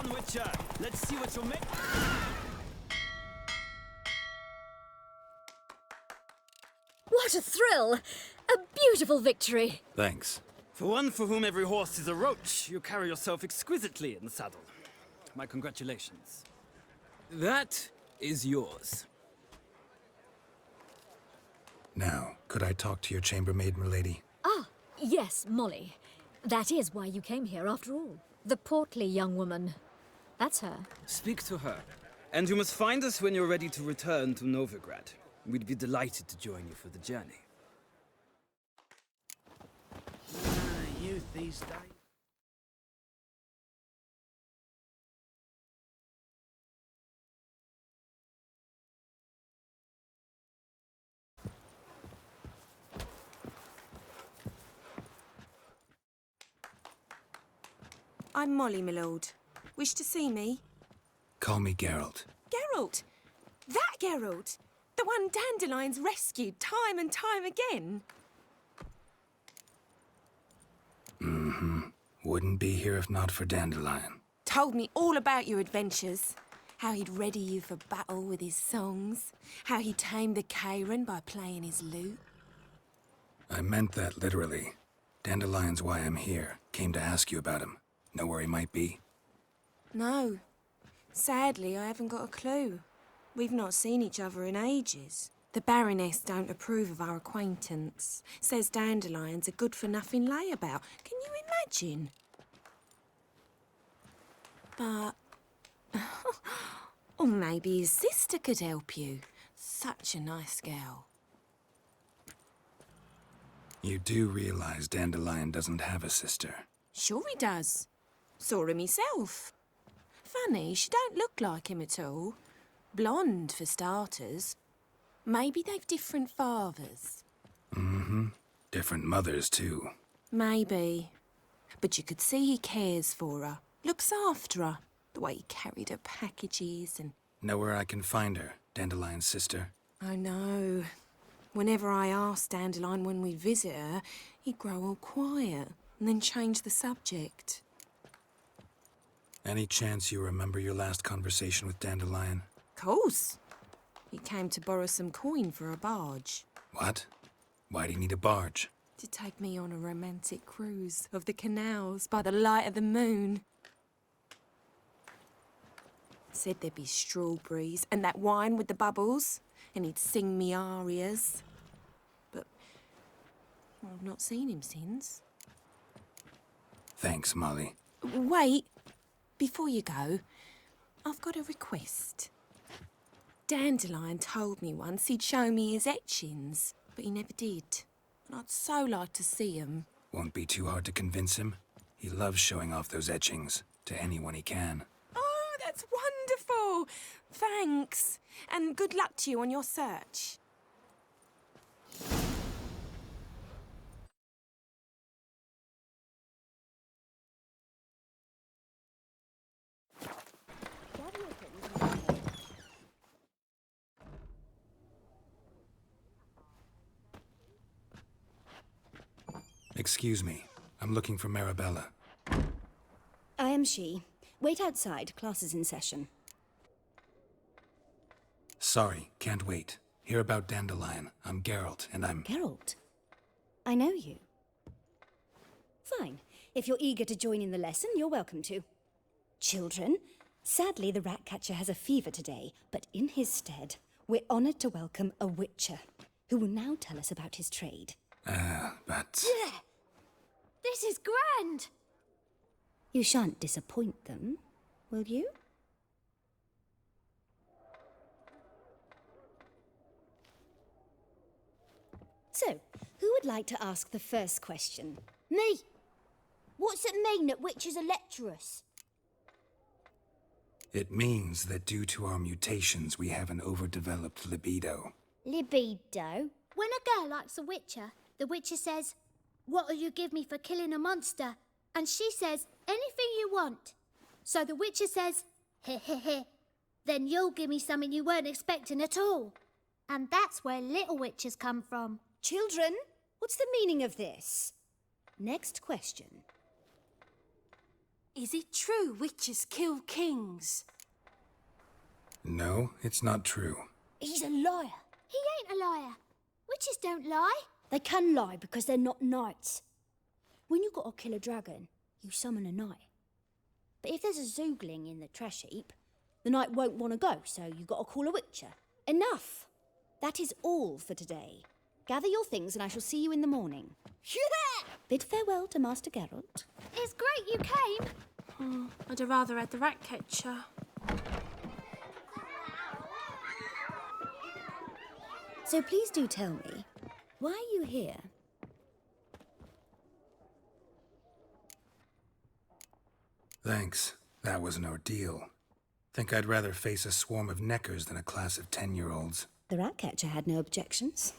on, Witcher! Let's see what you'll make. What a thrill! A beautiful victory! Thanks. For one for whom every horse is a roach, you carry yourself exquisitely in the saddle. My congratulations. That is yours. Now, could I talk to your chambermaid, milady? Ah, yes, Molly. That is why you came here after all. The portly young woman. That's her. Speak to her. And you must find us when you're ready to return to Novigrad. We'd be delighted to join you for the journey. Youth these days. I'm Molly, my lord. Wish to see me? Call me Geralt. Geralt! That Geralt! The one Dandelion's rescued time and time again. Wouldn't be here if not for Dandelion. Told me all about your adventures. How he'd ready you for battle with his songs. How he tamed the Karen by playing his lute. I meant that literally. Dandelion's why I'm here. Came to ask you about him. Know where he might be? No. Sadly, I haven't got a clue. We've not seen each other in ages. The Baroness don't approve of our acquaintance. Says Dandelion's a good-for-nothing layabout. Can you imagine? But... or maybe his sister could help you. Such a nice girl. You do realize Dandelion doesn't have a sister. Sure he does. Saw him myself. Funny, she don't look like him at all. Blonde, for starters. Maybe they've different fathers. Different mothers, too. Maybe. But you could see he cares for her. Looks after her. The way he carried her packages and... Know where I can find her, Dandelion's sister? I know. Whenever I asked Dandelion when we'd visit her, he'd grow all quiet and then change the subject. Any chance you remember your last conversation with Dandelion? Course. He came to borrow some coin for a barge. What? Why'd he need a barge? To take me on a romantic cruise of the canals by the light of the moon. Said there'd be strawberries and that wine with the bubbles, and he'd sing me arias. But I've not seen him since. Thanks, Molly. Wait, before you go, I've got a request. Dandelion told me once he'd show me his etchings, but he never did. And I'd so like to see 'em. Won't be too hard to convince him. He loves showing off those etchings to anyone he can. Oh, that's wonderful! Thanks. And good luck to you on your search. Excuse me. I'm looking for Marabella. I am she. Wait outside. Class is in session. Sorry, can't wait. Hear about Dandelion. I'm Geralt, and I'm... Geralt? I know you. Fine. If you're eager to join in the lesson, you're welcome to. Children, sadly the Ratcatcher has a fever today, but in his stead, we're honoured to welcome a Witcher, who will now tell us about his trade. But... This is grand! You shan't disappoint them, will you? So, who would like to ask the first question? Me! What's it mean that witches are lecturers? It means that due to our mutations, we have an overdeveloped libido. Libido? When a girl likes a witcher, the witcher says, "What'll you give me for killing a monster?" And she says, "Anything you want." So the witcher says, "Heh heh heh. Then you'll give me something you weren't expecting at all." And that's where little witches come from. Children, what's the meaning of this? Next question. Is it true witches kill kings? No, it's not true. He's a liar. He ain't a liar. Witches don't lie. They can lie because they're not knights. When you gotta kill a dragon, you summon a knight. But if there's a zoogling in the trash heap, the knight won't want to go, so you gotta call a witcher. Enough! That is all for today. Gather your things and I shall see you in the morning. Yeah! Bid farewell to Master Geralt. It's great you came. Oh, I'd have rather had the rat catcher. So please do tell me, why are you here? Thanks. That was an ordeal. Think I'd rather face a swarm of neckers than a class of 10-year-olds. The Ratcatcher had no objections.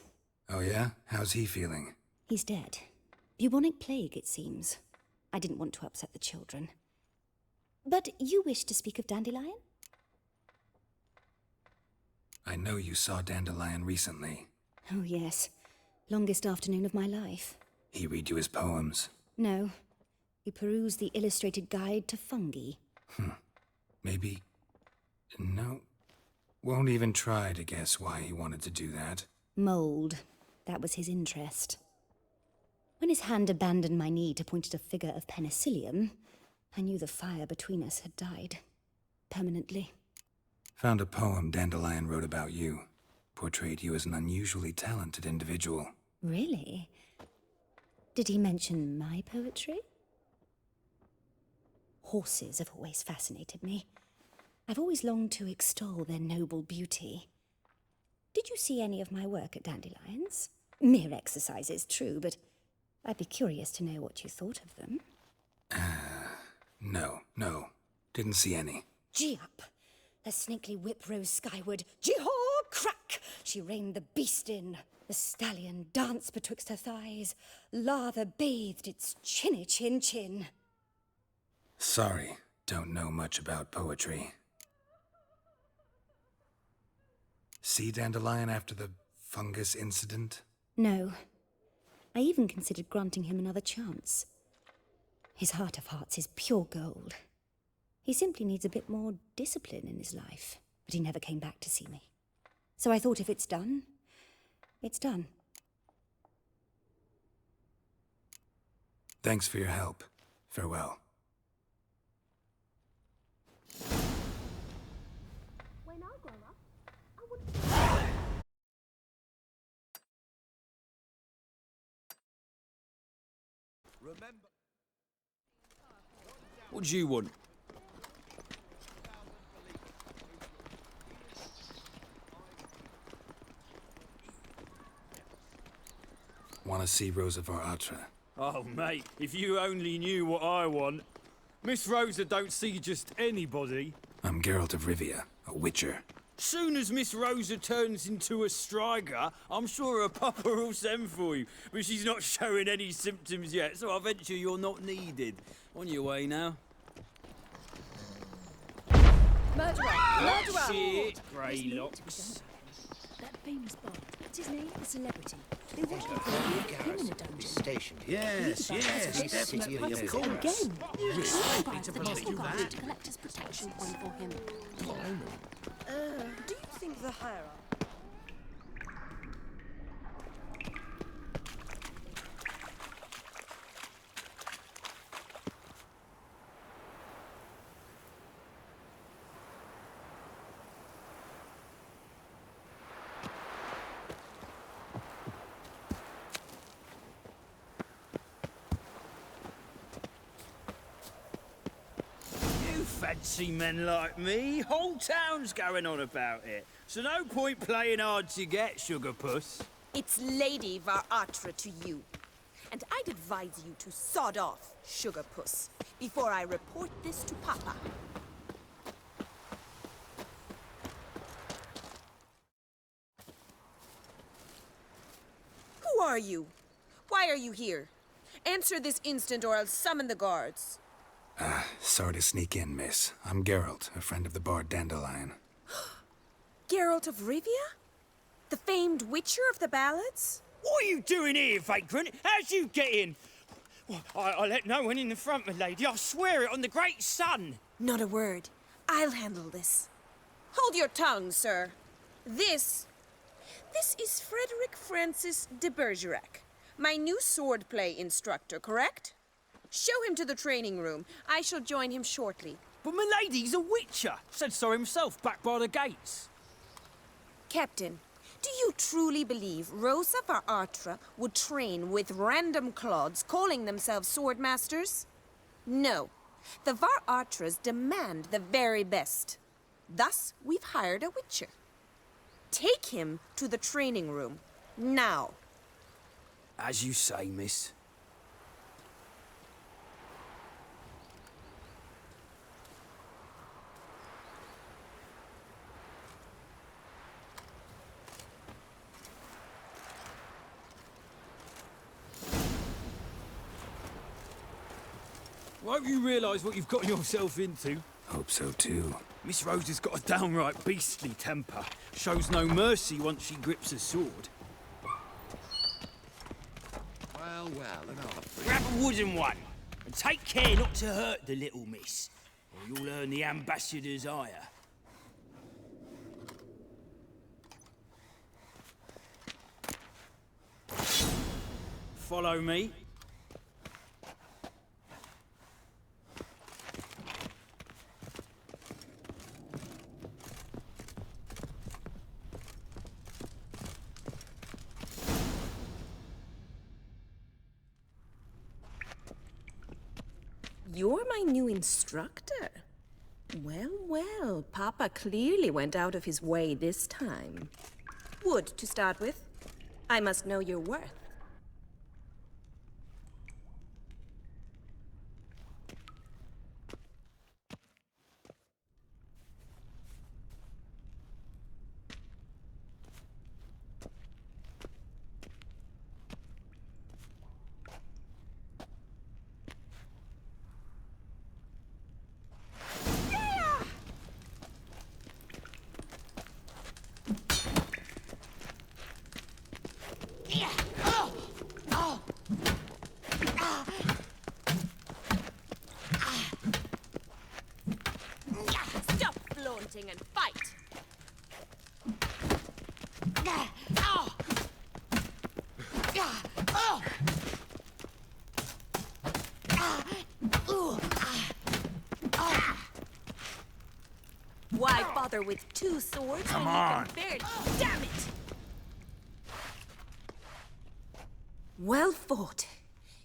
Oh yeah? How's he feeling? He's dead. Bubonic plague, it seems. I didn't want to upset the children. But you wish to speak of Dandelion? I know you saw Dandelion recently. Oh, yes. Longest afternoon of my life. He read you his poems. No. He perused the illustrated guide to fungi. Maybe... No. Won't even try to guess why he wanted to do that. Mold. That was his interest. When his hand abandoned my knee to point at a figure of penicillium, I knew the fire between us had died. Permanently. Found a poem Dandelion wrote about you. Portrayed you as an unusually talented individual. Really? Did he mention my poetry? Horses have always fascinated me. I've always longed to extol their noble beauty. Did you see any of my work at Dandelion's? Mere exercises, true, but I'd be curious to know what you thought of them. No. Didn't see any. Gee up! The snakely whip rose skyward. Jee-haw! Crack! She reined the beast in. The stallion danced betwixt her thighs. Lather bathed its chinny chin. Sorry, don't know much about poetry. See Dandelion after the fungus incident? No. I even considered granting him another chance. His heart of hearts is pure gold. He simply needs a bit more discipline in his life. But he never came back to see me. So I thought if it's done, it's done. Thanks for your help. Farewell. When I grow up, I would... Remember. What do you want? Want to see Rosa var Atra? Oh, mate, if you only knew what I want. Miss Rosa don't see just anybody. I'm Geralt of Rivia, a witcher. Soon as Miss Rosa turns into a striker, I'm sure her papa will send for you. But she's not showing any symptoms yet, so I venture you're not needed. On your way now. Murderer! Murderer! Shit, Greylocks. That famous bard, what's his name? The celebrity. They wanted to put him in a dungeon. Stationed. Yes, definitely, of course. Again. Likely to believe that. To collect his protection point for him. Do you think the higher up? Fancy men like me, whole town's going on about it. So no point playing hard to get, sugar puss. It's Lady var Atra to you. And I'd advise you to sod off, sugar puss, before I report this to Papa. Who are you? Why are you here? Answer this instant or I'll summon the guards. Sorry to sneak in, miss. I'm Geralt, a friend of the bard Dandelion. Geralt of Rivia? The famed witcher of the ballads? What are you doing here, vagrant? How'd you get in? I let no one in the front, my lady. I swear it on the great sun. Not a word. I'll handle this. Hold your tongue, sir. This is Frederick Francis de Bergerac, my new swordplay instructor, correct? Show him to the training room. I shall join him shortly. But my lady's a witcher. Said so himself back by the gates. Captain, do you truly believe Rosa Varatra would train with random clods calling themselves swordmasters? No. The Varatras demand the very best. Thus, we've hired a witcher. Take him to the training room, now. As you say, miss. Won't you realise what you've got yourself into? Hope so too. Miss Rose has got a downright beastly temper. Shows no mercy once she grips a sword. Well, enough. Grab a wooden one, and take care not to hurt the little miss, or you'll earn the ambassador's ire. Follow me. You're my new instructor. Well, Papa clearly went out of his way this time. Wood, to start with. I must know your worth. Stop flaunting and fight! Why bother with two swords when you can barely... Damn it! Well fought.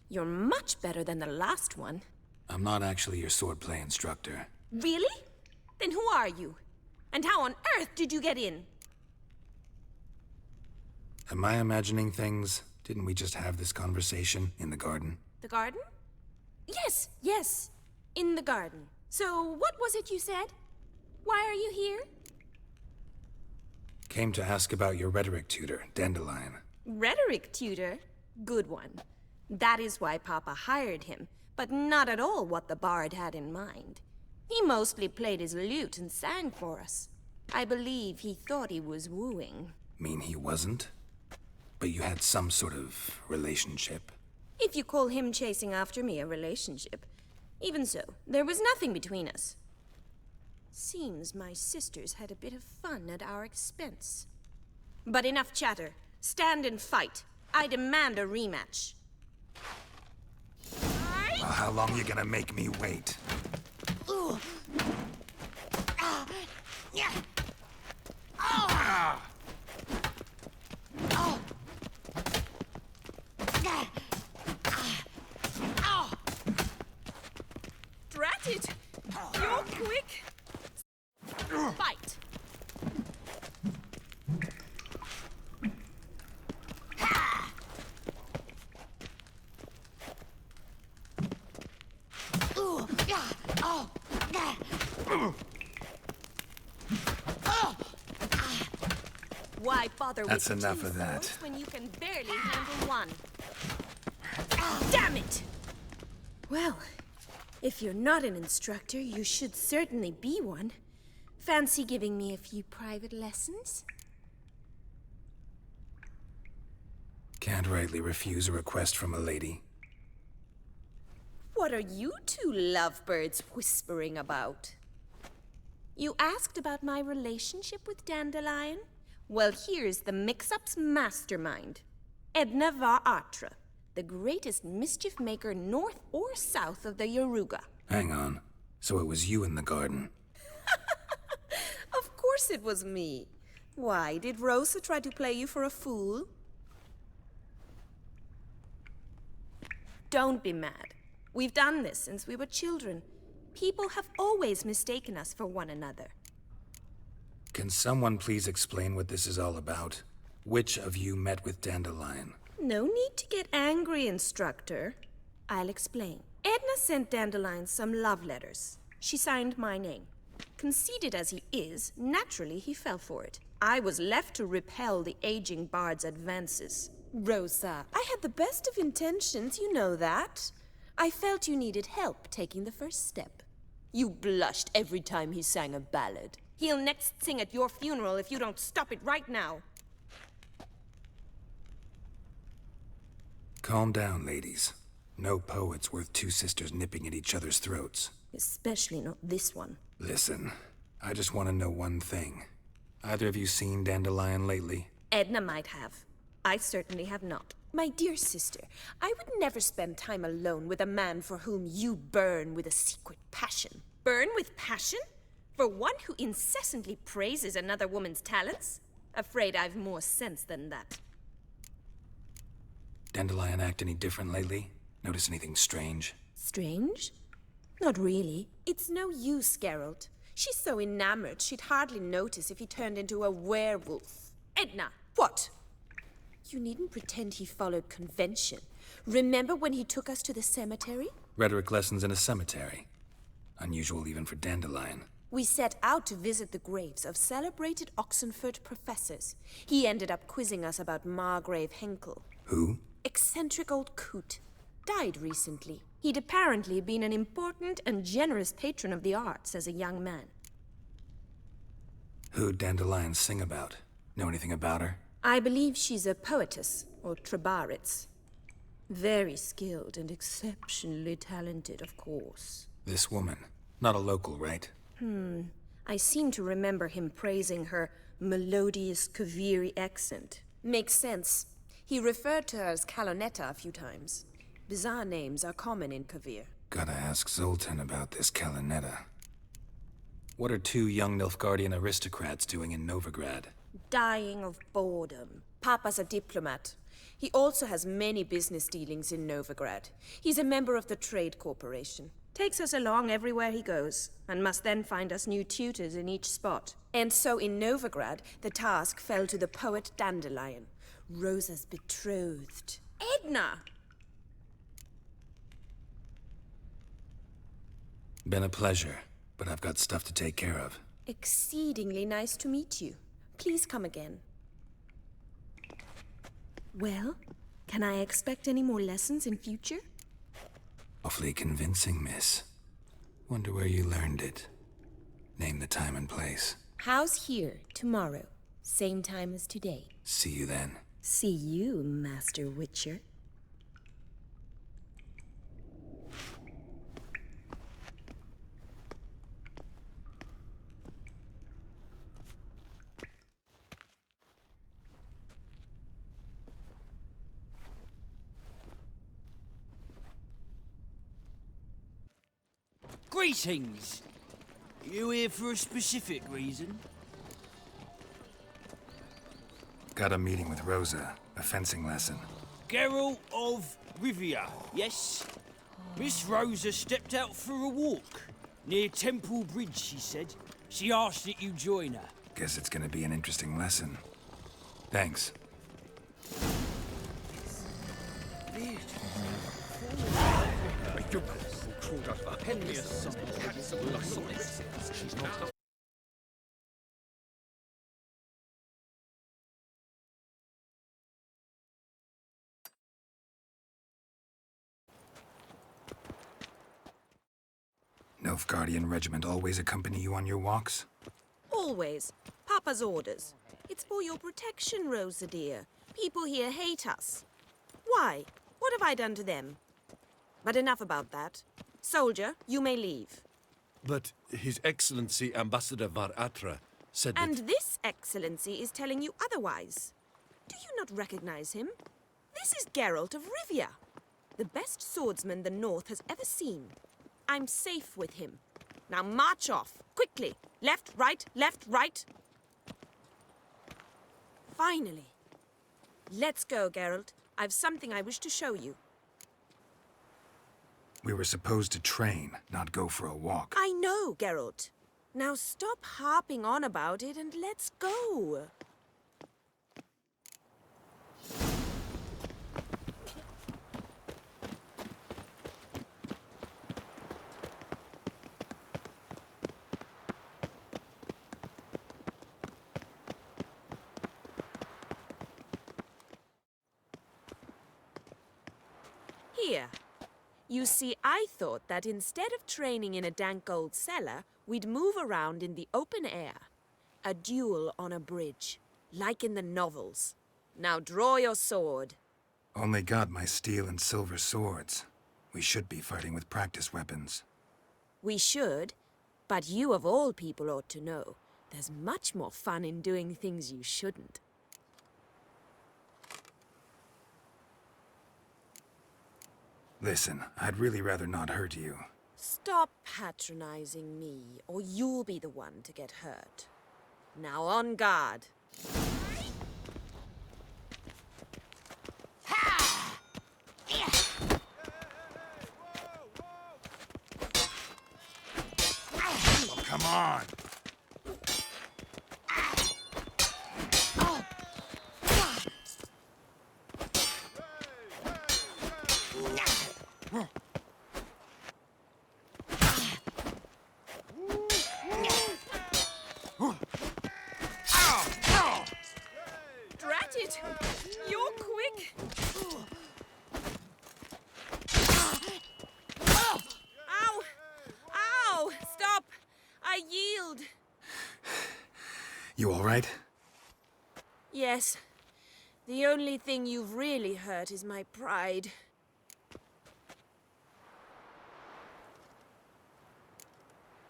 You're much better than the last one. I'm not actually your swordplay instructor. Really? Then who are you? And how on earth did you get in? Am I imagining things? Didn't we just have this conversation in the garden? The garden? Yes. In the garden. So, what was it you said? Why are you here? Came to ask about your rhetoric tutor, Dandelion. Rhetoric tutor? Good one. That is why Papa hired him, but not at all what the bard had in mind. He mostly played his lute and sang for us. I believe he thought he was wooing. Mean he wasn't? But you had some sort of relationship? If you call him chasing after me a relationship. Even so, there was nothing between us. Seems my sisters had a bit of fun at our expense. But enough chatter. Stand and fight. I demand a rematch. Well, how long you gonna make me wait? Drat it! You're quick! Fight! Why bother That's with enough two of that. swords when you can barely handle one? Damn it! Well, if you're not an instructor, you should certainly be one. Fancy giving me a few private lessons? Can't rightly refuse a request from a lady. What are you two lovebirds whispering about? You asked about my relationship with Dandelion? Well, here's the mix-up's mastermind. Edna var Atra, the greatest mischief maker north or south of the Yaruga. Hang on. So it was you in the garden? Of course it was me. Why, did Rosa try to play you for a fool? Don't be mad. We've done this since we were children. People have always mistaken us for one another. Can someone please explain what this is all about? Which of you met with Dandelion? No need to get angry, Instructor. I'll explain. Edna sent Dandelion some love letters. She signed my name. Conceited as he is, naturally he fell for it. I was left to repel the aging bard's advances. Rosa, I had the best of intentions, you know that. I felt you needed help taking the first step. You blushed every time he sang a ballad. He'll next sing at your funeral if you don't stop it right now. Calm down, ladies. No poet's worth two sisters nipping at each other's throats. Especially not this one. Listen, I just want to know one thing. Either of you seen Dandelion lately? Edna might have. I certainly have not. My dear sister, I would never spend time alone with a man for whom you burn with a secret passion. Burn with passion? For one who incessantly praises another woman's talents? Afraid I've more sense than that. Dandelion act any different lately? Notice anything strange? Strange? Not really. It's no use, Geralt. She's so enamored she'd hardly notice if he turned into a werewolf. Edna! What? You needn't pretend he followed convention. Remember when he took us to the cemetery? Rhetoric lessons in a cemetery. Unusual even for Dandelion. We set out to visit the graves of celebrated Oxenford professors. He ended up quizzing us about Margrave Henkel. Who? Eccentric old coot. Died recently. He'd apparently been an important and generous patron of the arts as a young man. Who'd Dandelion sing about? Know anything about her? I believe she's a poetess, or trabaritz. Very skilled and exceptionally talented, of course. This woman. Not a local, right? I seem to remember him praising her melodious Kaviri accent. Makes sense. He referred to her as Calonetta a few times. Bizarre names are common in Kavir. Gotta ask Zoltan about this Calonetta. What are two young Nilfgaardian aristocrats doing in Novigrad? Dying of boredom. Papa's a diplomat. He also has many business dealings in Novigrad. He's a member of the Trade Corporation. Takes us along everywhere he goes, and must then find us new tutors in each spot. And so in Novigrad, the task fell to the poet Dandelion, Rosa's betrothed. Edna! Been a pleasure, but I've got stuff to take care of. Exceedingly nice to meet you. Please come again. Well, can I expect any more lessons in future? Awfully convincing, miss. Wonder where you learned it. Name the time and place. How's here, tomorrow? Same time as today. See you then. See you, Master Witcher. Greetings! You here for a specific reason? Got a meeting with Rosa. A fencing lesson. Geralt of Rivia, yes? Miss Rosa stepped out for a walk. Near Temple Bridge, she said. She asked that you join her. Guess it's gonna be an interesting lesson. Thanks. Nilfgaardian regiment always accompany you on your walks? Always. Papa's orders. It's for your protection, Rosa dear. People here hate us. Why? What have I done to them? But enough about that. Soldier, you may leave. But His Excellency Ambassador Var Atra said And that... this excellency is telling you otherwise. Do you not recognize him? This is Geralt of Rivia, the best swordsman the North has ever seen. I'm safe with him. Now march off, quickly. Left, right, left, right. Finally. Let's go, Geralt. I've something I wish to show you. We were supposed to train, not go for a walk. I know, Geralt. Now stop harping on about it and let's go. Here. You see, I thought that instead of training in a dank old cellar, we'd move around in the open air. A duel on a bridge, like in the novels. Now draw your sword. Only got my steel and silver swords. We should be fighting with practice weapons. We should, but you of all people ought to know. There's much more fun in doing things you shouldn't. Listen, I'd really rather not hurt you. Stop patronizing me, or you'll be the one to get hurt. Now on guard. Oh, come on! Drat it! You're quick! Ow! Ow! Stop! I yield! You all right? Yes. The only thing you've really hurt is my pride.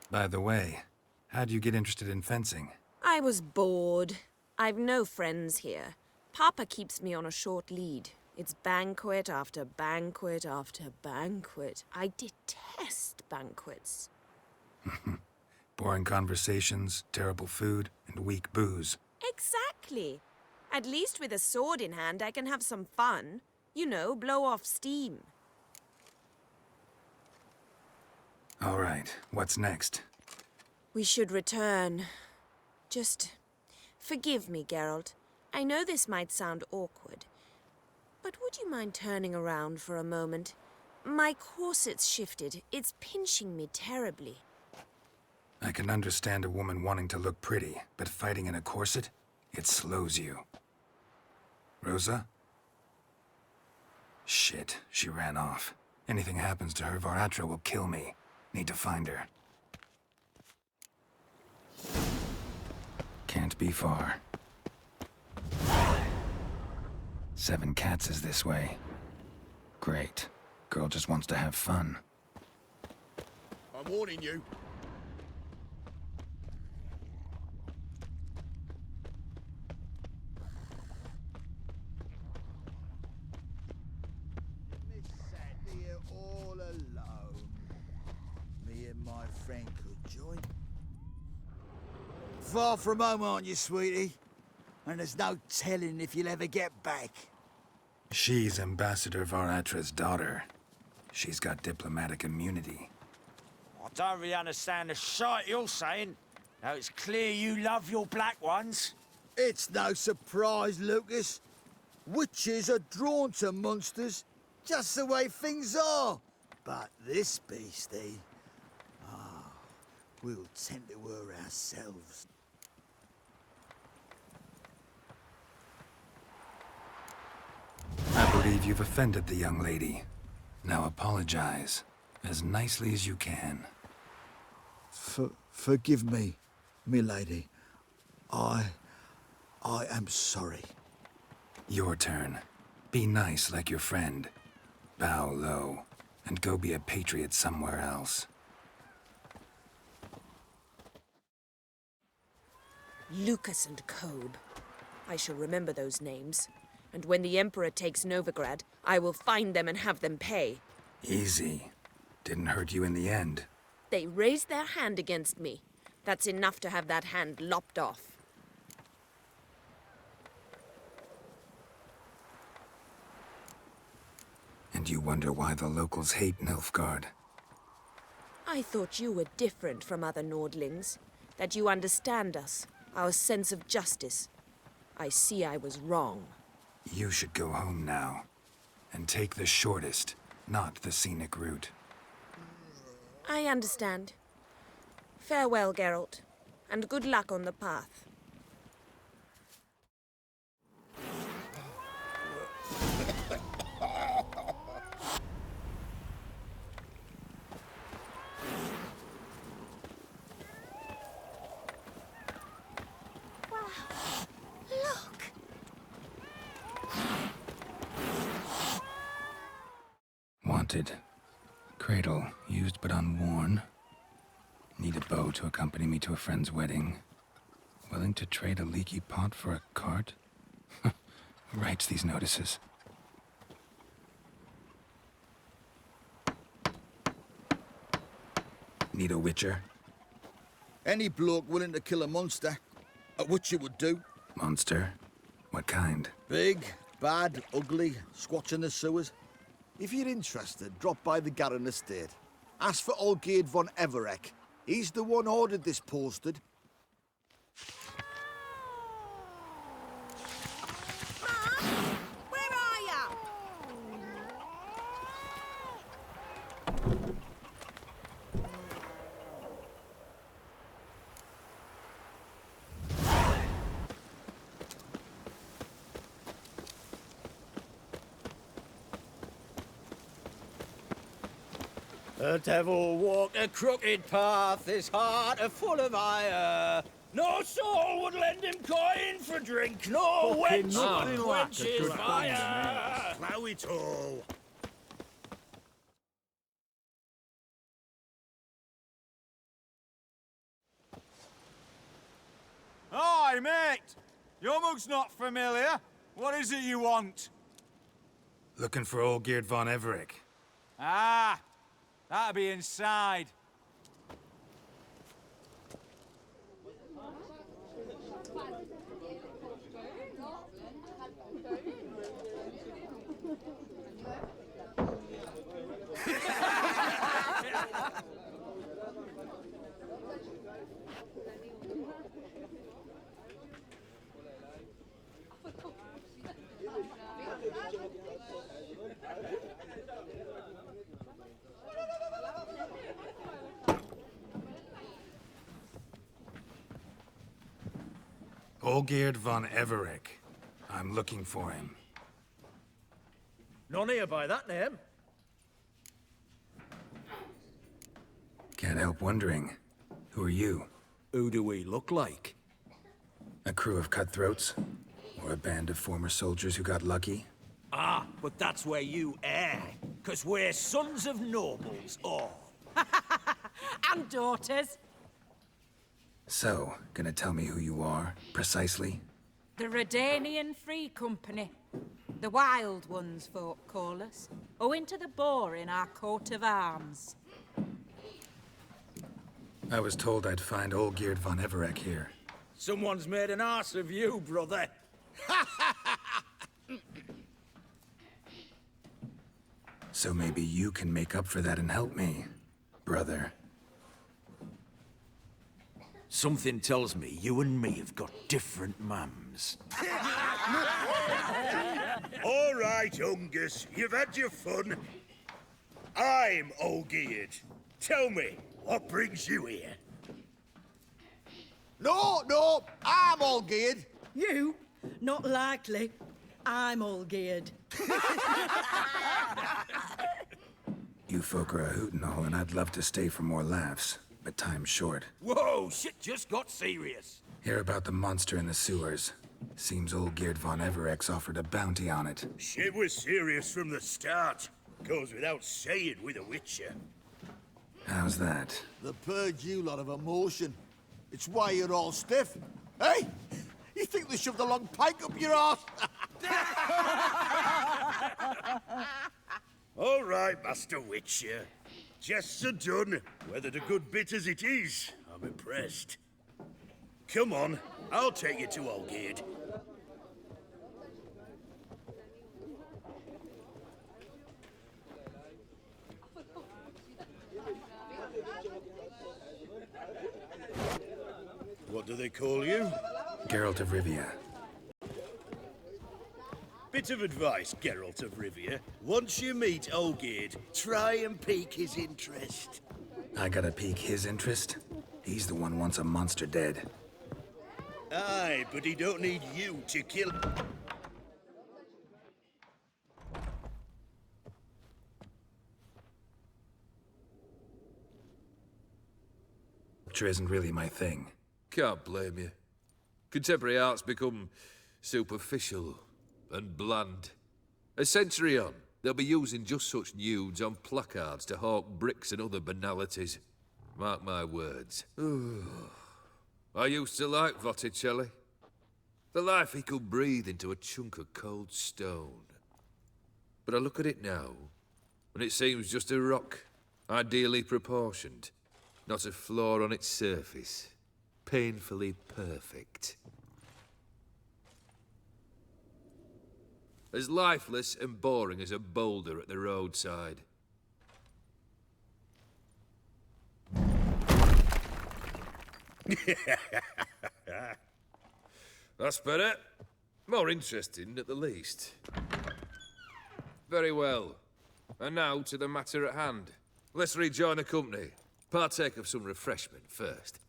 By the way, how'd you get interested in fencing? I was bored. I've no friends here. Papa keeps me on a short lead. It's banquet after banquet after banquet. I detest banquets. Boring conversations, terrible food, and weak booze. Exactly. At least with a sword in hand, I can have some fun. You know, blow off steam. All right, what's next? We should return. Just forgive me, Geralt. I know this might sound awkward, but would you mind turning around for a moment? My corset's shifted. It's pinching me terribly. I can understand a woman wanting to look pretty, but fighting in a corset, it slows you. Rosa? Shit, she ran off. Anything happens to her, Var Atra will kill me. Need to find her. Can't be far. 7 Cats is this way. Great. Girl just wants to have fun. I'm warning you. Miss sat here all alone. Me and my friend could join. Far from home, aren't you, sweetie? And there's no telling if you'll ever get back. She's Ambassador Var Atra's daughter. She's got diplomatic immunity. I don't really understand the shite you're saying. Now, it's clear you love your black ones. It's no surprise, Lucas. Witches are drawn to monsters, just the way things are. But this beastie, we'll tend to her ourselves. I believe you've offended the young lady. Now apologize, as nicely as you can. Forgive me, milady. I am sorry. Your turn. Be nice like your friend. Bow low. and go be a patriot somewhere else. Lucas and Kobe. I shall remember those names. And when the Emperor takes Novigrad, I will find them and have them pay. Easy. Didn't hurt you in the end. They raised their hand against me. That's enough to have that hand lopped off. And you wonder why the locals hate Nilfgaard. I thought you were different from other Nordlings. That you understand us, our sense of justice. I see I was wrong. You should go home now. And take the shortest, not the scenic route. I understand. Farewell, Geralt. And good luck on the path. Wanted. Cradle, used but unworn. Need a bow to accompany me to a friend's wedding. Willing to trade a leaky pot for a cart? Who writes these notices? Need a witcher? Any bloke willing to kill a monster, a witcher would do. Monster? What kind? Big, bad, ugly, squats in the sewers. If you're interested, drop by the Garren estate. Ask for Olgierd von Everek. He's the one ordered this posted. Where are ya? The devil walked a crooked path, his heart a full of ire. No soul would lend him coin for drink, no wench would quench his fire. Plough it all. Hi, mate. Your mug's not familiar. What is it you want? Looking for Olgierd von Everek. Ah, that'll be inside. Olgierd von Everek. I'm looking for him. None here by that name. Can't help wondering. Who are you? Who do we look like? A crew of cutthroats? Or a band of former soldiers who got lucky? Ah, but that's where you err. 'Cause we're sons of nobles, all. And daughters. So, gonna tell me who you are, precisely? The Redanian Free Company. The Wild Ones, folk call us. Owing to the boar in our coat of arms. I was told I'd find Olgierd von Everek here. Someone's made an arse of you, brother. So maybe you can make up for that and help me, brother. Something tells me you and me have got different mums. All right, Ungus, you've had your fun. I'm Olgierd. Tell me, what brings you here? No, I'm Olgierd. You? Not likely. I'm all geared. You folk are a hoot and all, and I'd love to stay for more laughs, but time's short. Whoa, shit just got serious. Hear about the monster in the sewers. Seems Olgierd von Everek's offered a bounty on it. Shit was serious from the start. Goes without saying with a witcher. How's that? The purge you lot of emotion. It's why you're all stiff. Hey! You think they shoved a long pike up your arse? All right, Master Witcher. Jests are done. Whether the good bit as it is, I'm impressed. Come on, I'll take you to Olgierd. What do they call you? Geralt of Rivia. Bit of advice, Geralt of Rivia. Once you meet Olgierd, try and pique his interest. I gotta pique his interest? He's the one wants a monster dead. Aye, but he don't need you to kill... Sculpture isn't really my thing. Can't blame you. Contemporary art's become superficial and bland. A century on, they'll be using just such nudes on placards to hawk bricks and other banalities. Mark my words. I used to like Botticelli. The life he could breathe into a chunk of cold stone. But I look at it now, and it seems just a rock, ideally proportioned. Not a flaw on its surface. Painfully perfect. As lifeless and boring as a boulder at the roadside. That's better. More interesting, at the least. Very well. And now to the matter at hand. Let's rejoin the company. Partake of some refreshment first.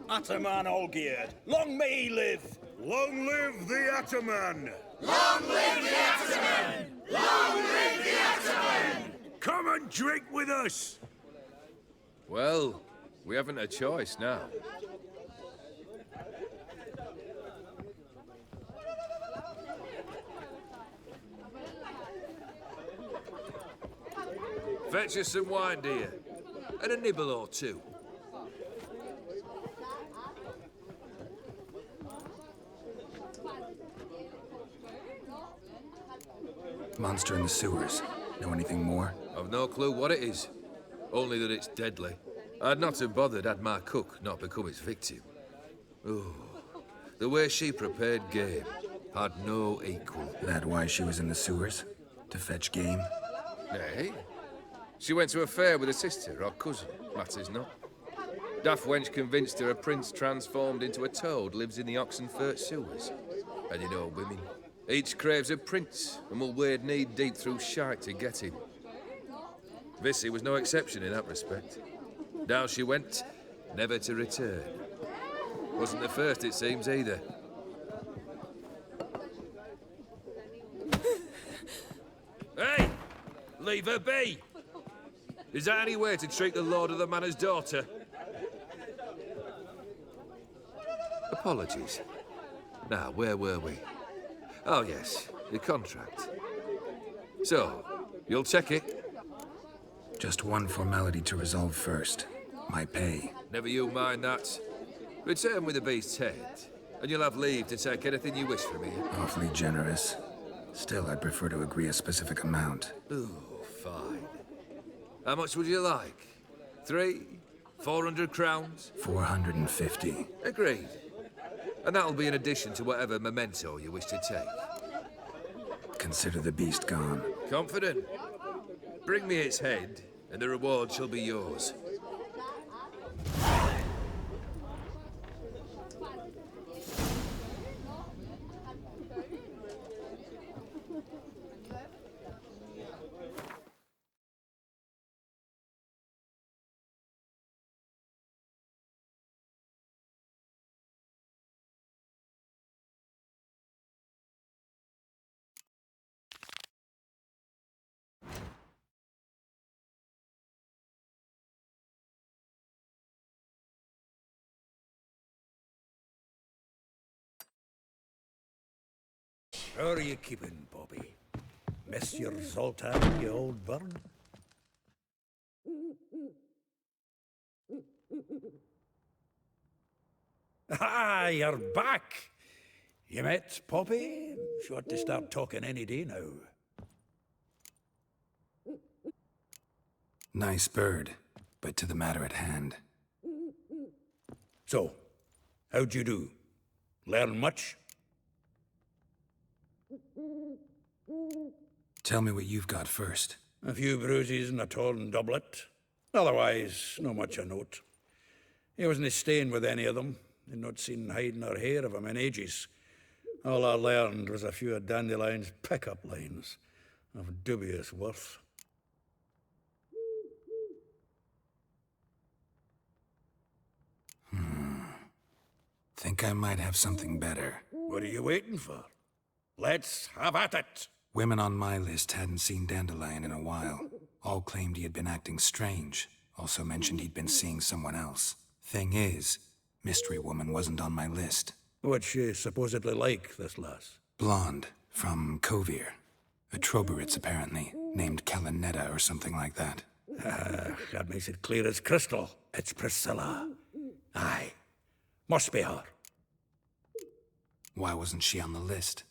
Ataman Olgierd, long may he live! Long live the Ataman! Long live the Ataman! Long live the Ataman! Come and drink with us! Well, we haven't a choice now. Fetch us some wine, dear. And a nibble or two. Monster in the sewers. Know anything more? I've no clue what it is. Only that it's deadly. I'd not have bothered had my cook not become its victim. Oh, the way she prepared game had no equal. That why she was in the sewers? To fetch game? Nay. She went to a fair with a sister or cousin, matters not. Daft wench convinced her a prince transformed into a toad lives in the Oxenfurt sewers. And you know women. Each craves a prince and will wade knee-deep through shite to get him. Vissy was no exception in that respect. Down she went, never to return. Wasn't the first, it seems, either. Hey! Leave her be! Is that any way to treat the lord of the manor's daughter? Apologies. Now, where were we? Oh, yes, the contract. So, you'll check it? Just one formality to resolve first. My pay. Never you mind that. Return with the beast's head, and you'll have leave to take anything you wish from me. Awfully generous. Still, I'd prefer to agree a specific amount. Ooh, fine. How much would you like? 300, 400 crowns? 450. Agreed. And that'll be in addition to whatever memento you wish to take. Consider the beast gone. Confident? Bring me its head, and the reward shall be yours. How are you keeping, Bobby? Miss your Zoltan, you old bird? Ah, you're back! You met Poppy? She ought to start talking any day now. Nice bird, but to the matter at hand. So, how'd you do? Learn much? Tell me what you've got first. A few bruises and a torn doublet. Otherwise, no much a note. He wasn't staying with any of them. They'd not seen hide nor hair of him in ages. All I learned was a few of Dandelion's pickup lines of dubious worth. Think I might have something better. What are you waiting for? Let's have at it! Women on my list hadn't seen Dandelion in a while. All claimed he had been acting strange. Also mentioned he'd been seeing someone else. Thing is, Mystery Woman wasn't on my list. What's she supposedly like, this lass? Blonde, from Kovir. A Troberitz, apparently, named Kalanetta or something like that. That makes it clear as crystal. It's Priscilla. Aye. Must be her. Why wasn't she on the list?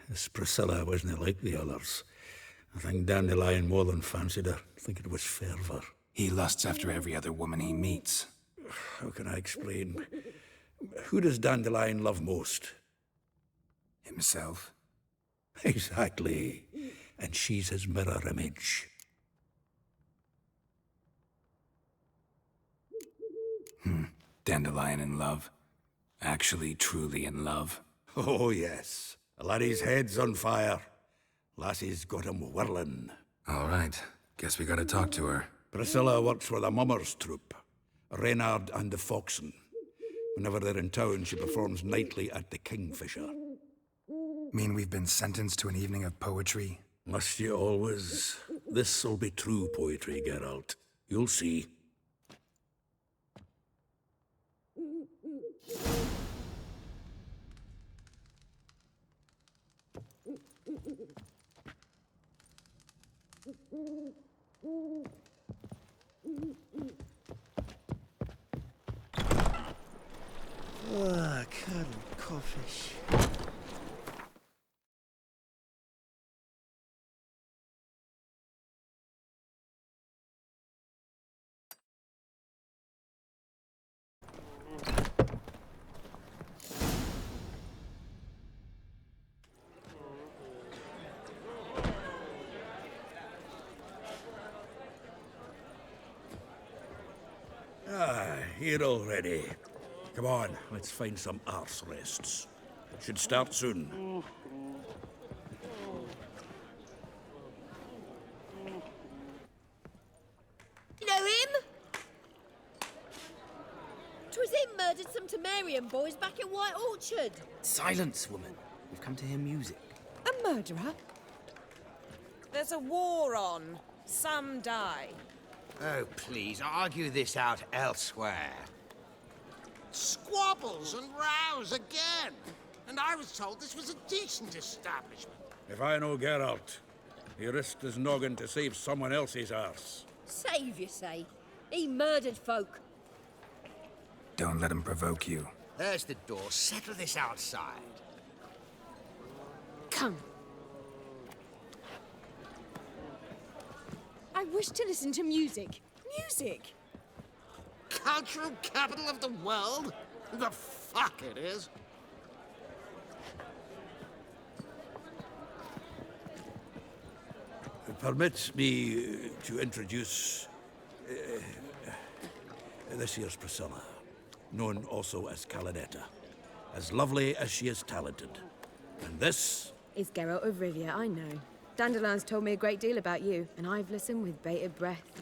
This Priscilla wasn't like the others. I think Dandelion more than fancied her. I think it was fervour. He lusts after every other woman he meets. How can I explain? Who does Dandelion love most? Himself. Exactly. And she's his mirror image. Dandelion in love. Actually, truly in love. Oh, yes. The laddie's head's on fire. Lassie's got him whirling. All right. Guess we gotta talk to her. Priscilla works for the Mummers troupe. Reynard and the Foxen. Whenever they're in town, she performs nightly at the Kingfisher. Mean we've been sentenced to an evening of poetry? Must you always? This'll be true poetry, Geralt. You'll see. Colonel Coffish. Here already. Come on, let's find some arse rests. It should start soon. You know him? 'Twas him murdered some Temerian boys back at White Orchard. Silence, woman. We've come to hear music. A murderer? There's a war on. Some die. Oh, please, argue this out elsewhere. Squabbles and rows again. And I was told this was a decent establishment. If I know Geralt, he risked his noggin to save someone else's arse. Save, you say? He murdered folk. Don't let him provoke you. There's the door. Settle this outside. Come. I wish to listen to music. Music! Cultural capital of the world? The fuck it is. Permit me to introduce this here's Priscilla, known also as Kalanetta. As lovely as she is talented. And this is Geralt of Rivia, I know. Dandelion's told me a great deal about you, and I've listened with bated breath.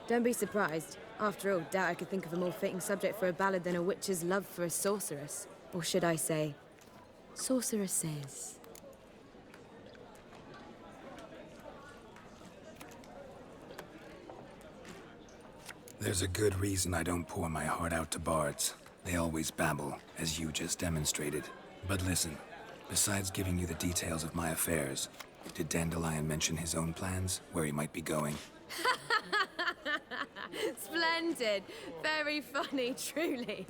Don't be surprised. After all, doubt I could think of a more fitting subject for a ballad than a witch's love for a sorceress. Or should I say, sorceresses. There's a good reason I don't pour my heart out to bards. They always babble, as you just demonstrated. But listen, Besides giving you the details of my affairs, did Dandelion mention his own plans, where he might be going? Splendid. Very funny, truly.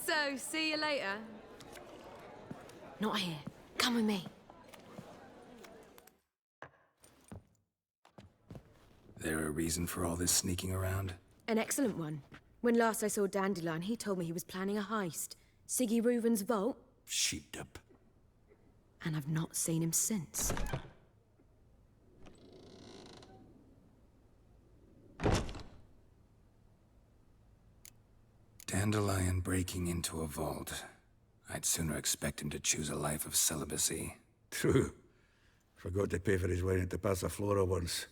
So, see you later. Not here. Come with me. There a reason for all this sneaking around? An excellent one. When last I saw Dandelion, he told me he was planning a heist. Siggy Reuven's vault. Sheep-dip. And I've not seen him since. Dandelion breaking into a vault. I'd sooner expect him to choose a life of celibacy. True. Forgot to pay for his wedding to Passaflora once.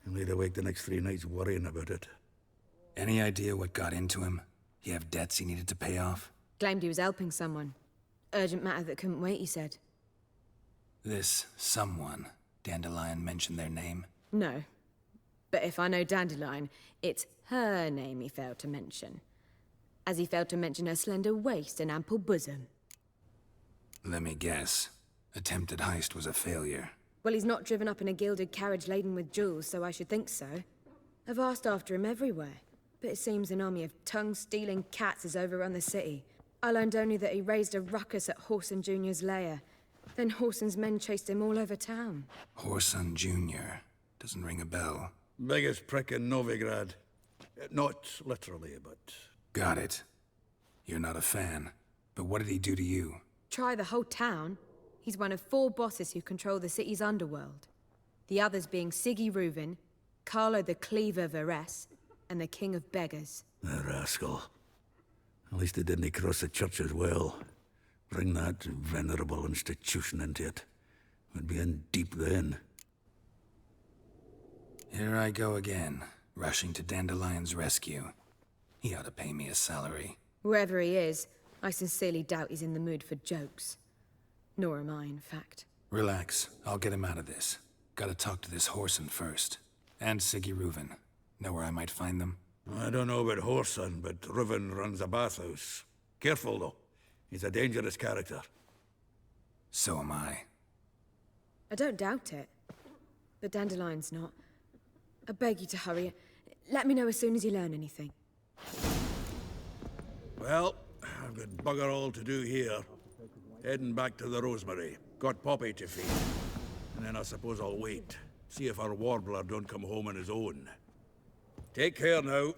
And laid awake the next 3 nights worrying about it. Any idea what got into him? He have debts he needed to pay off? Claimed he was helping someone. Urgent matter that couldn't wait, he said. This someone, Dandelion mentioned their name? No. But if I know Dandelion, it's her name he failed to mention. As he failed to mention her slender waist and ample bosom. Let me guess. Attempted heist was a failure. Well, he's not driven up in a gilded carriage laden with jewels, so I should think so. I've asked after him everywhere, but it seems an army of tongue-stealing cats has overrun the city. I learned only that he raised a ruckus at Whoreson Jr.'s lair. Then Whoreson's men chased him all over town. Whoreson Jr. Doesn't ring a bell. Biggest prick in Novigrad. Not literally, but... Got it. You're not a fan. But what did he do to you? Try the whole town. He's one of 4 bosses who control the city's underworld. The others being Siggy Reuven, Carlo the Cleaver Varese, and the King of Beggars. The rascal. At least he didn't cross the church as well. Bring that venerable institution into it. We'd be in deep then. Here I go again, rushing to Dandelion's rescue. He ought to pay me a salary. Wherever he is, I sincerely doubt he's in the mood for jokes. Nor am I, in fact. Relax. I'll get him out of this. Gotta talk to this Whoreson first. And Siggy Reuven. Know where I might find them? I don't know about Whoreson, but Reuven runs a bathhouse. Careful, though. He's a dangerous character. So am I. I don't doubt it. But Dandelion's not. I beg you to hurry. Let me know as soon as you learn anything. Well, I've got bugger all to do here. Heading back to the Rosemary. Got Poppy to feed. And then I suppose I'll wait. See if our warbler don't come home on his own. Take care now.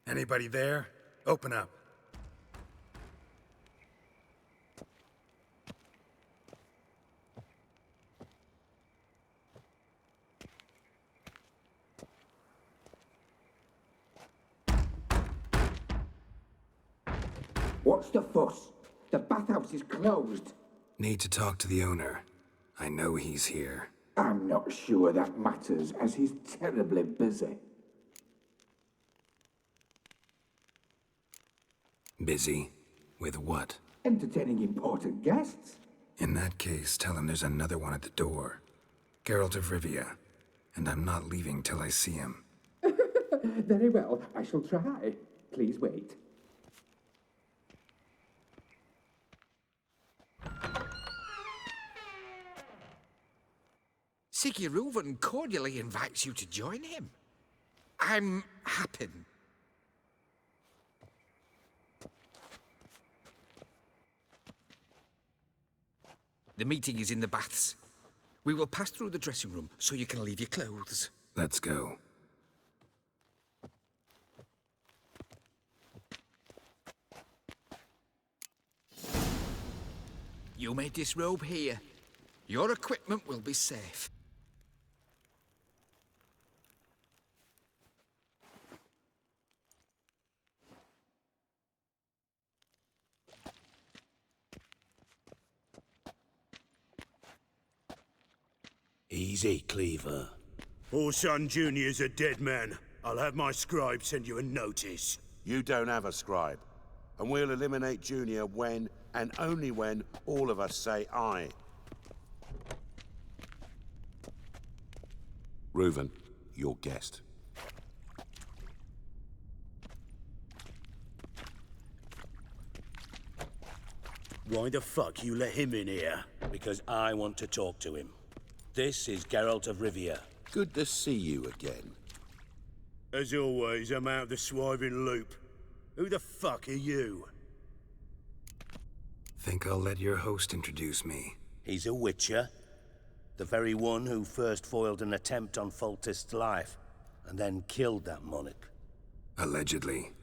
Anybody there? Open up. What's the fuss? The bathhouse is closed. Need to talk to the owner. I know he's here. I'm not sure that matters, as he's terribly busy. Busy? With what? Entertaining important guests. In that case, tell him there's another one at the door. Geralt of Rivia. And I'm not leaving till I see him. Very well, I shall try. Please wait. Siggy Reuven cordially invites you to join him. I'm happy. The meeting is in the baths. We will pass through the dressing room so you can leave your clothes. Let's go. You may disrobe here. Your equipment will be safe. Easy, Cleaver. Whoreson Jr.'s a dead man. I'll have my scribe send you a notice. You don't have a scribe. And we'll eliminate Junior when, and only when, all of us say aye. Reuven, your guest. Why the fuck you let him in here? Because I want to talk to him. This is Geralt of Rivia. Good to see you again. As always, I'm out of the swiving loop. Who the fuck are you? Think I'll let your host introduce me. He's a witcher. The very one who first foiled an attempt on Foltest's life, and then killed that monarch. Allegedly.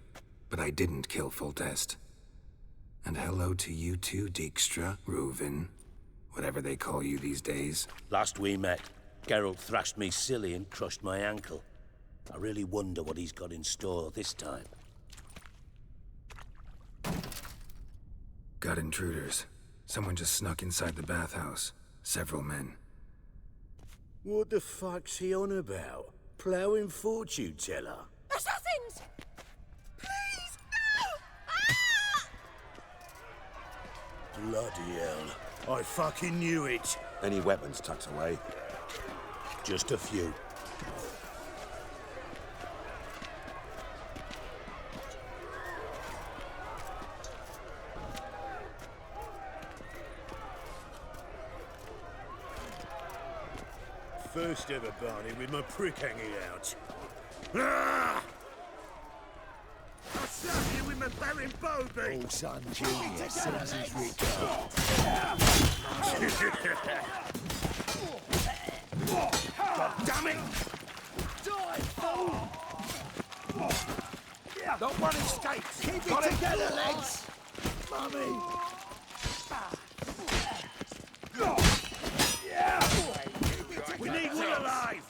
But I didn't kill Foltest. And hello to you too, Dijkstra, Reuven, whatever they call you these days. Last we met, Geralt thrashed me silly and crushed my ankle. I really wonder what he's got in store this time. Got intruders. Someone just snuck inside the bathhouse. Several men. What the fuck's he on about? Ploughing fortune teller? Assassins! Please, no! Bloody hell. I fucking knew it. Any weapons tucked away? Just a few. First ever Barney with my prick hanging out. Ah! I stab you with my barren bowby! Oh, son, Junior, season's returned. God damn it! Die, fool! Not one escapes! Keep it together, lads! Mummy! We need one alive!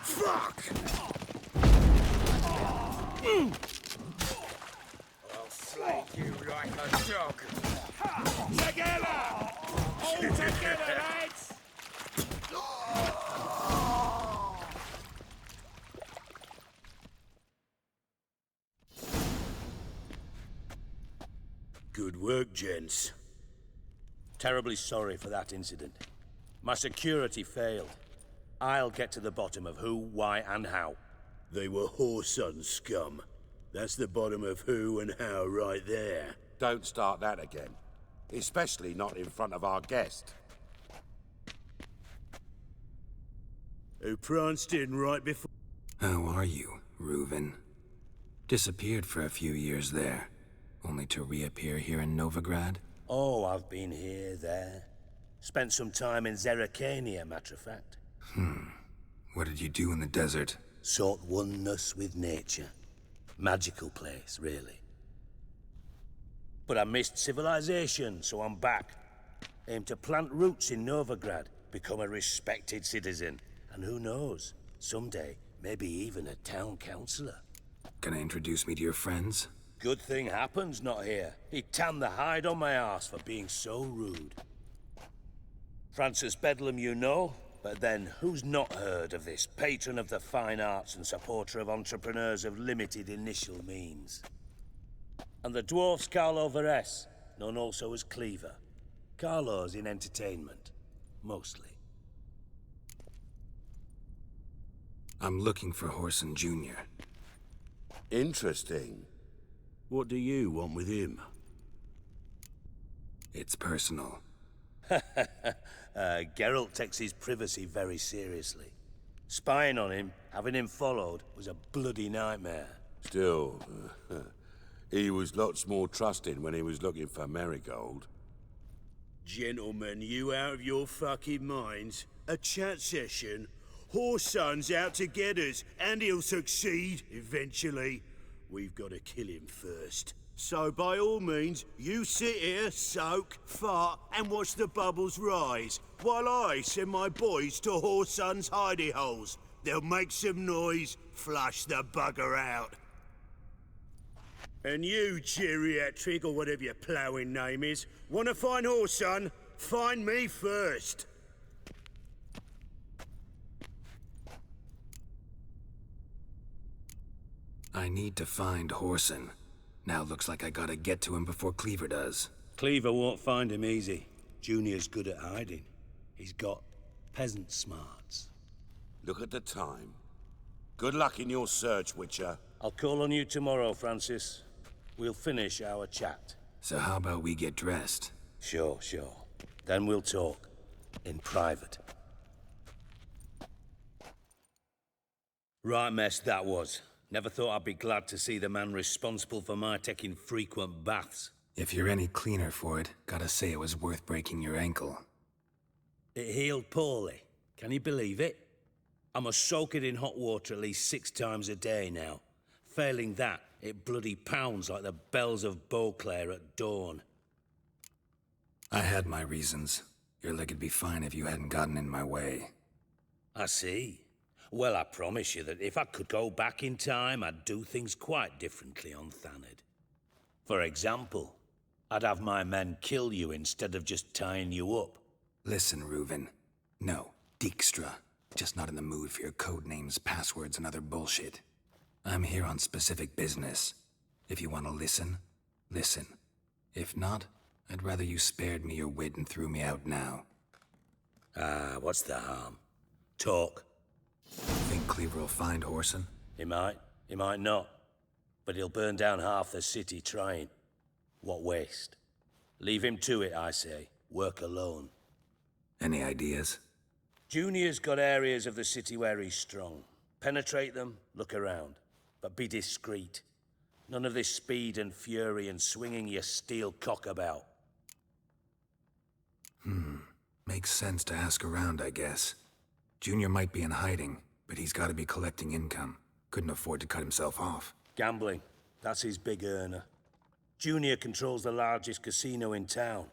Fuck! I'll slay you like a dog. Together! All together, lads! Good work, gents. Terribly sorry for that incident. My security failed. I'll get to the bottom of who, why, and how. They were whoreson scum. That's the bottom of who and how right there. Don't start that again. Especially not in front of our guest. Who pranced in right before... How are you, Reuven? Disappeared for a few years there, only to reappear here in Novigrad? Oh, I've been here, there. Spent some time in Zerrikania, matter of fact. What did you do in the desert? Sought oneness with nature. Magical place, really. But I missed civilization, so I'm back. Aim to plant roots in Novigrad, become a respected citizen. And who knows, someday, maybe even a town councillor. Gonna introduce me to your friends? Good thing Happen's not here. He'd tan the hide on my arse for being so rude. Francis Bedlam you know, but then who's not heard of this patron of the fine arts and supporter of entrepreneurs of limited initial means? And the dwarf's Carlo Veres, known also as Cleaver. Carlo's in entertainment, mostly. I'm looking for Whoreson Jr. Interesting. What do you want with him? It's personal. Geralt takes his privacy very seriously. Spying on him, having him followed, was a bloody nightmare. Still, he was lots more trusting when he was looking for Marigold. Gentlemen, you out of your fucking minds? A chat session? Whoreson's out to get us, and he'll succeed, eventually. We've got to kill him first. So by all means, you sit here, soak, fart, and watch the bubbles rise, while I send my boys to Whoreson's hidey holes. They'll make some noise, flush the bugger out. And you, geriatric, or whatever your ploughing name is, want to find Whoreson? Find me first. I need to find Whoreson. Now looks like I gotta get to him before Cleaver does. Cleaver won't find him easy. Junior's good at hiding. He's got peasant smarts. Look at the time. Good luck in your search, Witcher. I'll call on you tomorrow, Francis. We'll finish our chat. So how about we get dressed? Sure. Then we'll talk. In private. Right mess that was. Never thought I'd be glad to see the man responsible for my taking frequent baths. If you're any cleaner for it, gotta say it was worth breaking your ankle. It healed poorly. Can you believe it? I must soak it in hot water at least 6 times a day now. Failing that, it bloody pounds like the bells of Beauclair at dawn. I had my reasons. Your leg'd be fine if you hadn't gotten in my way. I see. Well, I promise you that if I could go back in time, I'd do things quite differently on Thanedd. For example, I'd have my men kill you instead of just tying you up. Listen, Reuven. No, Dijkstra. Just not in the mood for your code names, passwords, and other bullshit. I'm here on specific business. If you want to listen, listen. If not, I'd rather you spared me your wit and threw me out now. What's the harm? Talk. Think Cleaver will find Whoreson? He might not. But he'll burn down half the city trying. What waste? Leave him to it, I say. Work alone. Any ideas? Junior's got areas of the city where he's strong. Penetrate them, look around. But be discreet. None of this speed and fury and swinging your steel cock about. Makes sense to ask around, I guess. Junior might be in hiding, but he's gotta be collecting income. Couldn't afford to cut himself off. Gambling. That's his big earner. Junior controls the largest casino in town.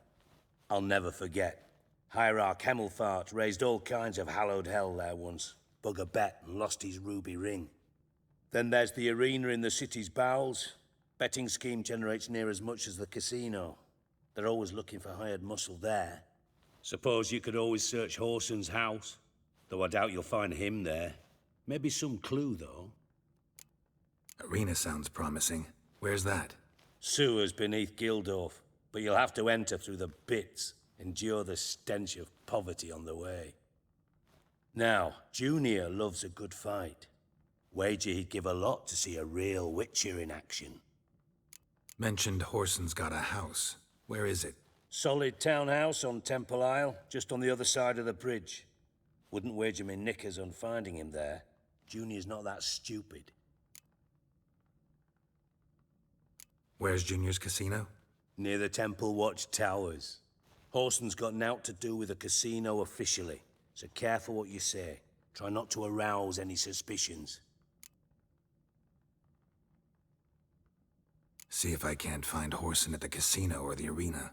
I'll never forget. Hierarch Hemmelfart raised all kinds of hallowed hell there once. Bug a bet and lost his ruby ring. Then there's the arena in the city's bowels. Betting scheme generates near as much as the casino. They're always looking for hired muscle there. Suppose you could always search Whoreson's house. Though I doubt you'll find him there. Maybe some clue, though. Arena sounds promising. Where's that? Sewers beneath Gildorf. But you'll have to enter through the bits. Endure the stench of poverty on the way. Now, Junior loves a good fight. Wager he'd give a lot to see a real Witcher in action. Mentioned Whoreson's got a house. Where is it? Solid townhouse on Temple Isle, just on the other side of the bridge. Wouldn't wager me knickers on finding him there. Junior's not that stupid. Where's Junior's casino? Near the Temple Watch Towers. Whoreson's got nought to do with the casino officially, so careful what you say. Try not to arouse any suspicions. See if I can't find Whoreson at the casino or the arena.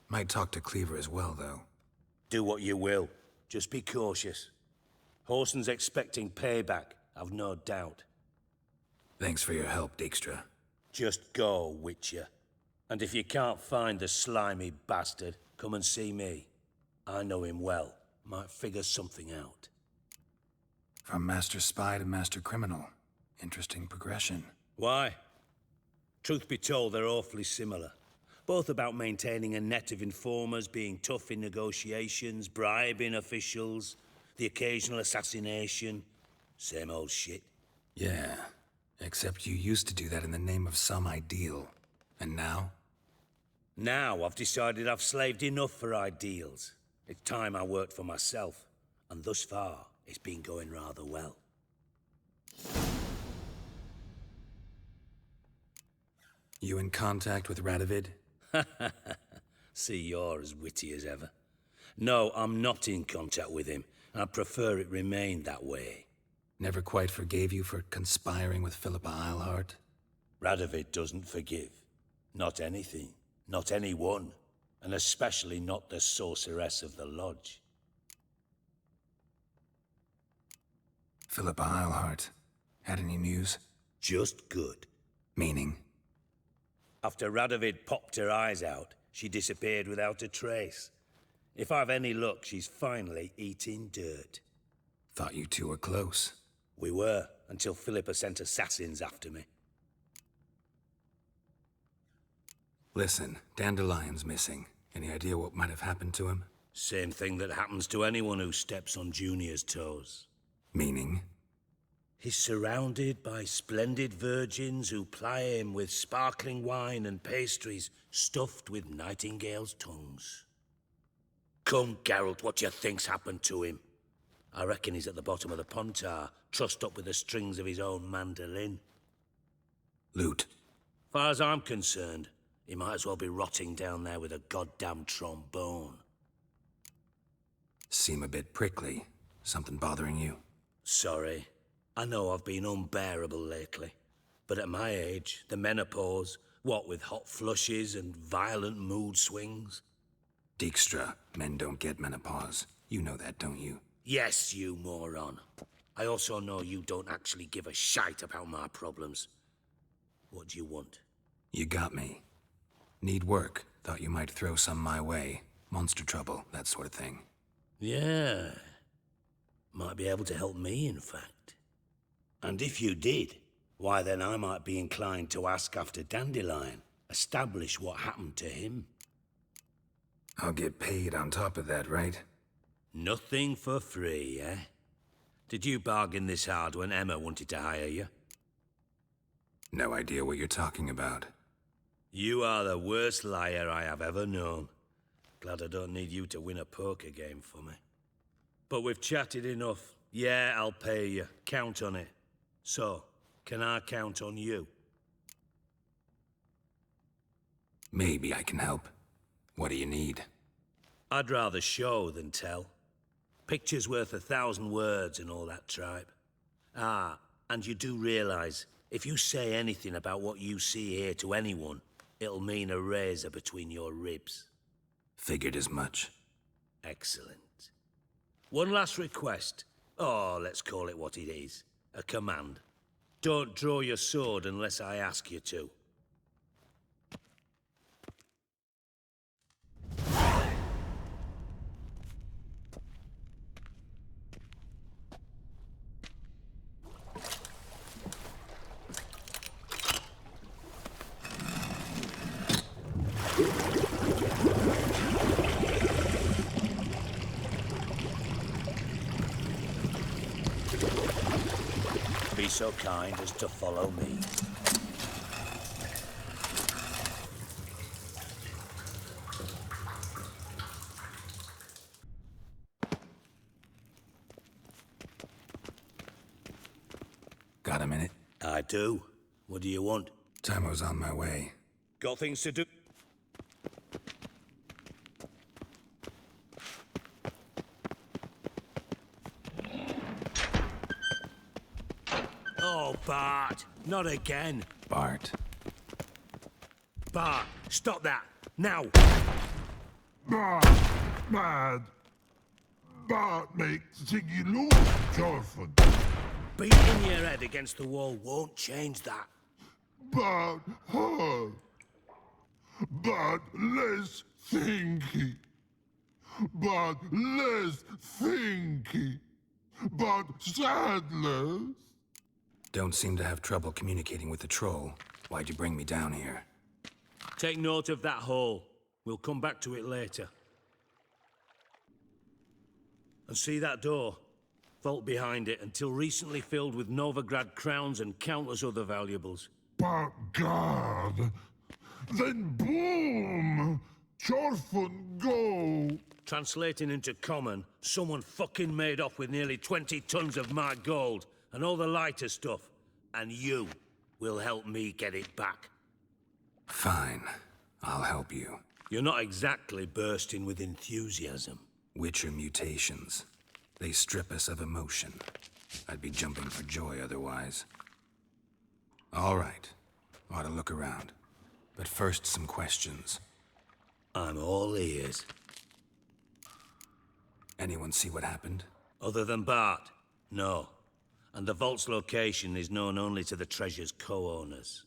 Might talk to Cleaver as well, though. Do what you will. Just be cautious. Whoreson's expecting payback, I've no doubt. Thanks for your help, Dijkstra. Just go, Witcher. And if you can't find the slimy bastard, come and see me. I know him well. Might figure something out. From Master Spy to Master Criminal. Interesting progression. Why? Truth be told, they're awfully similar. Both about maintaining a net of informers, being tough in negotiations, bribing officials, the occasional assassination. Same old shit. Yeah, except you used to do that in the name of some ideal. And now? Now I've decided I've slaved enough for ideals. It's time I worked for myself. And thus far, it's been going rather well. You in contact with Radovid? See, you're as witty as ever. No, I'm not in contact with him. I prefer it remain that way. Never quite forgave you for conspiring with Philippa Eilhart? Radovid doesn't forgive. Not anything. Not anyone. And especially not the sorceress of the Lodge. Philippa Eilhart. Had any news? Just good. Meaning? After Radovid popped her eyes out, she disappeared without a trace. If I've any luck, she's finally eating dirt. Thought you two were close. We were, until Philippa sent assassins after me. Listen, Dandelion's missing. Any idea what might have happened to him? Same thing that happens to anyone who steps on Junior's toes. Meaning? He's surrounded by splendid virgins who ply him with sparkling wine and pastries stuffed with nightingales' tongues. Come, Geralt, what do you think's happened to him? I reckon he's at the bottom of the pontar, trussed up with the strings of his own mandolin. Loot. Far as I'm concerned, he might as well be rotting down there with a goddamn trombone. Seem a bit prickly. Something bothering you? Sorry. I know I've been unbearable lately. But at my age, the menopause, what with hot flushes and violent mood swings. Dijkstra, men don't get menopause. You know that, don't you? Yes, you moron. I also know you don't actually give a shite about my problems. What do you want? You got me. Need work. Thought you might throw some my way. Monster trouble, that sort of thing. Yeah. Might be able to help me, in fact. And if you did, why then I might be inclined to ask after Dandelion, establish what happened to him. I'll get paid on top of that, right? Nothing for free, eh? Did you bargain this hard when Emma wanted to hire you? No idea what you're talking about. You are the worst liar I have ever known. Glad I don't need you to win a poker game for me. But we've chatted enough. Yeah, I'll pay you. Count on it. So, can I count on you? Maybe I can help. What do you need? I'd rather show than tell. Picture's worth 1,000 words and all that tripe. Ah, and you do realize, if you say anything about what you see here to anyone, it'll mean a razor between your ribs. Figured as much. Excellent. One last request. Oh, let's call it what it is. A command. Don't draw your sword unless I ask you to. Be so kind as to follow me. Got a minute? I do. What do you want? Time's on my way. Got things to do. Oh, Bart. Not again. Bart. Bart, stop that. Now. Bart, mad. Bart makes Ziggy look Jorfin. Beating your head against the wall won't change that. Bart hurt. Bart less thinky. Bart less thinky. Bart sadless. Don't seem to have trouble communicating with the troll. Why'd you bring me down here? Take note of that hole. We'll come back to it later. And see that door? Vault behind it, until recently filled with Novigrad crowns and countless other valuables. But God, then boom! Jorfin go! Translating into common, someone fucking made off with nearly 20 tons of my gold, and all the lighter stuff. And you will help me get it back. Fine. I'll help you. You're not exactly bursting with enthusiasm. Witcher mutations. They strip us of emotion. I'd be jumping for joy otherwise. All right. Ought to look around. But first, some questions. I'm all ears. Anyone see what happened? Other than Bart? No. And the vault's location is known only to the treasure's co-owners.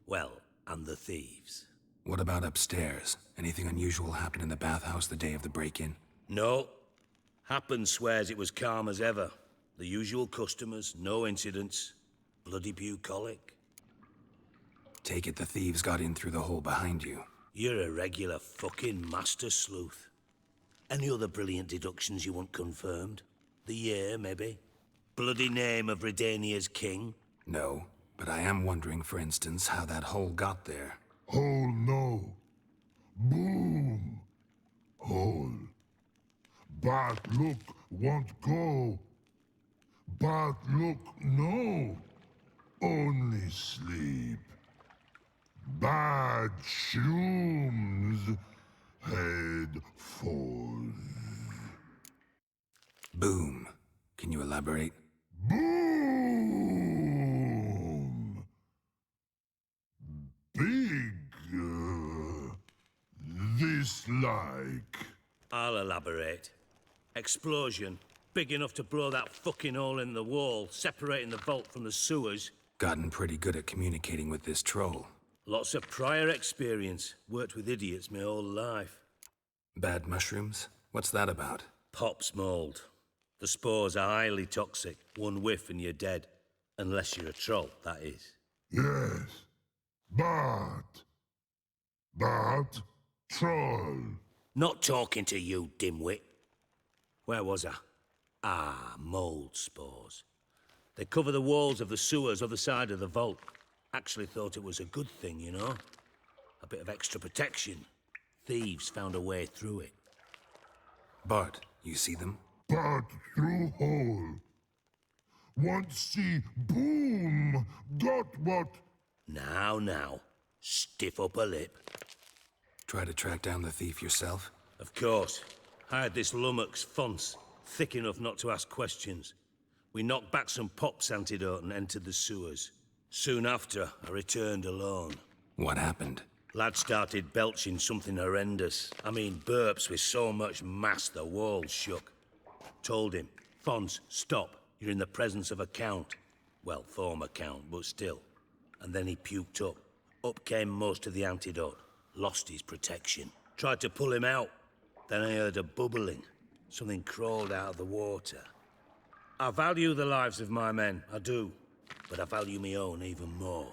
Well, and the thieves. What about upstairs? Anything unusual happened in the bathhouse the day of the break-in? No. Happen swears it was calm as ever. The usual customers, no incidents. Bloody bucolic. Take it the thieves got in through the hole behind you. You're a regular fucking master sleuth. Any other brilliant deductions you want confirmed? The year, maybe? Bloody name of Redania's king? No, but I am wondering, for instance, how that hole got there. Hole no. Boom. Hole. Bad look won't go. Bad look no. Only sleep. Bad shrooms. Head falls. Boom. Can you elaborate? Boom! Big. This-like. I'll elaborate. Explosion. Big enough to blow that fucking hole in the wall, separating the vault from the sewers. Gotten pretty good at communicating with this troll. Lots of prior experience. Worked with idiots my whole life. Bad mushrooms? What's that about? Pops mold. The spores are highly toxic. One whiff and you're dead. Unless you're a troll, that is. Yes. But troll. Not talking to you, dimwit. Where was I? Ah, mold spores. They cover the walls of the sewers other side of the vault. Actually thought it was a good thing, you know? A bit of extra protection. Thieves found a way through it. Bart, you see them? But through hole. Want see boom. Got what? Now. Stiff upper lip. Try to track down the thief yourself? Of course. Hired this lummox, Fons. Thick enough not to ask questions. We knocked back some Pop's antidote and entered the sewers. Soon after, I returned alone. What happened? Lad started belching something horrendous. I mean, burps with so much mass the walls shook. Told him, Fons, stop. You're in the presence of a count. Well, former count, but still. And then he puked up. Up came most of the antidote. Lost his protection. Tried to pull him out. Then I heard a bubbling. Something crawled out of the water. I value the lives of my men, I do. But I value my own even more.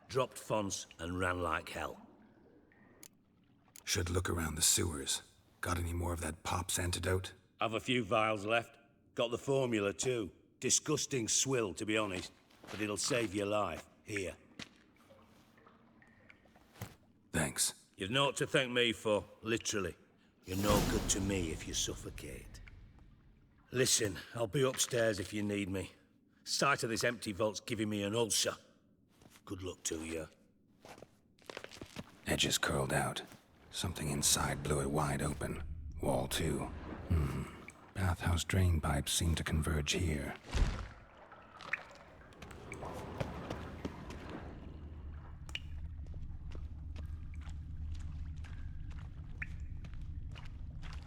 Dropped Fons and ran like hell. Should look around the sewers. Got any more of that Pop's antidote? Have a few vials left. Got the formula too. Disgusting swill, to be honest. But it'll save your life. Here. Thanks. You've naught to thank me for, literally. You're no good to me if you suffocate. Listen, I'll be upstairs if you need me. Sight of this empty vault's giving me an ulcer. Good luck to you. Edges curled out. Something inside blew it wide open. Wall too. Bathhouse drain pipes seem to converge here.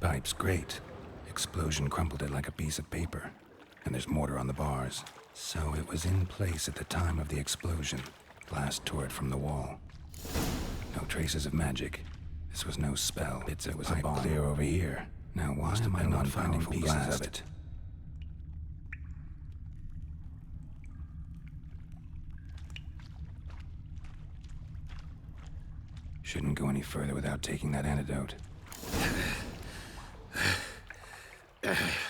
Pipe's great. Explosion crumpled it like a piece of paper. And there's mortar on the bars. So it was in place at the time of the explosion. Blast tore it from the wall. No traces of magic. This was no spell. It was a bomb. Clear over here. Now why am I not finding pieces of it? Shouldn't go any further without taking that antidote.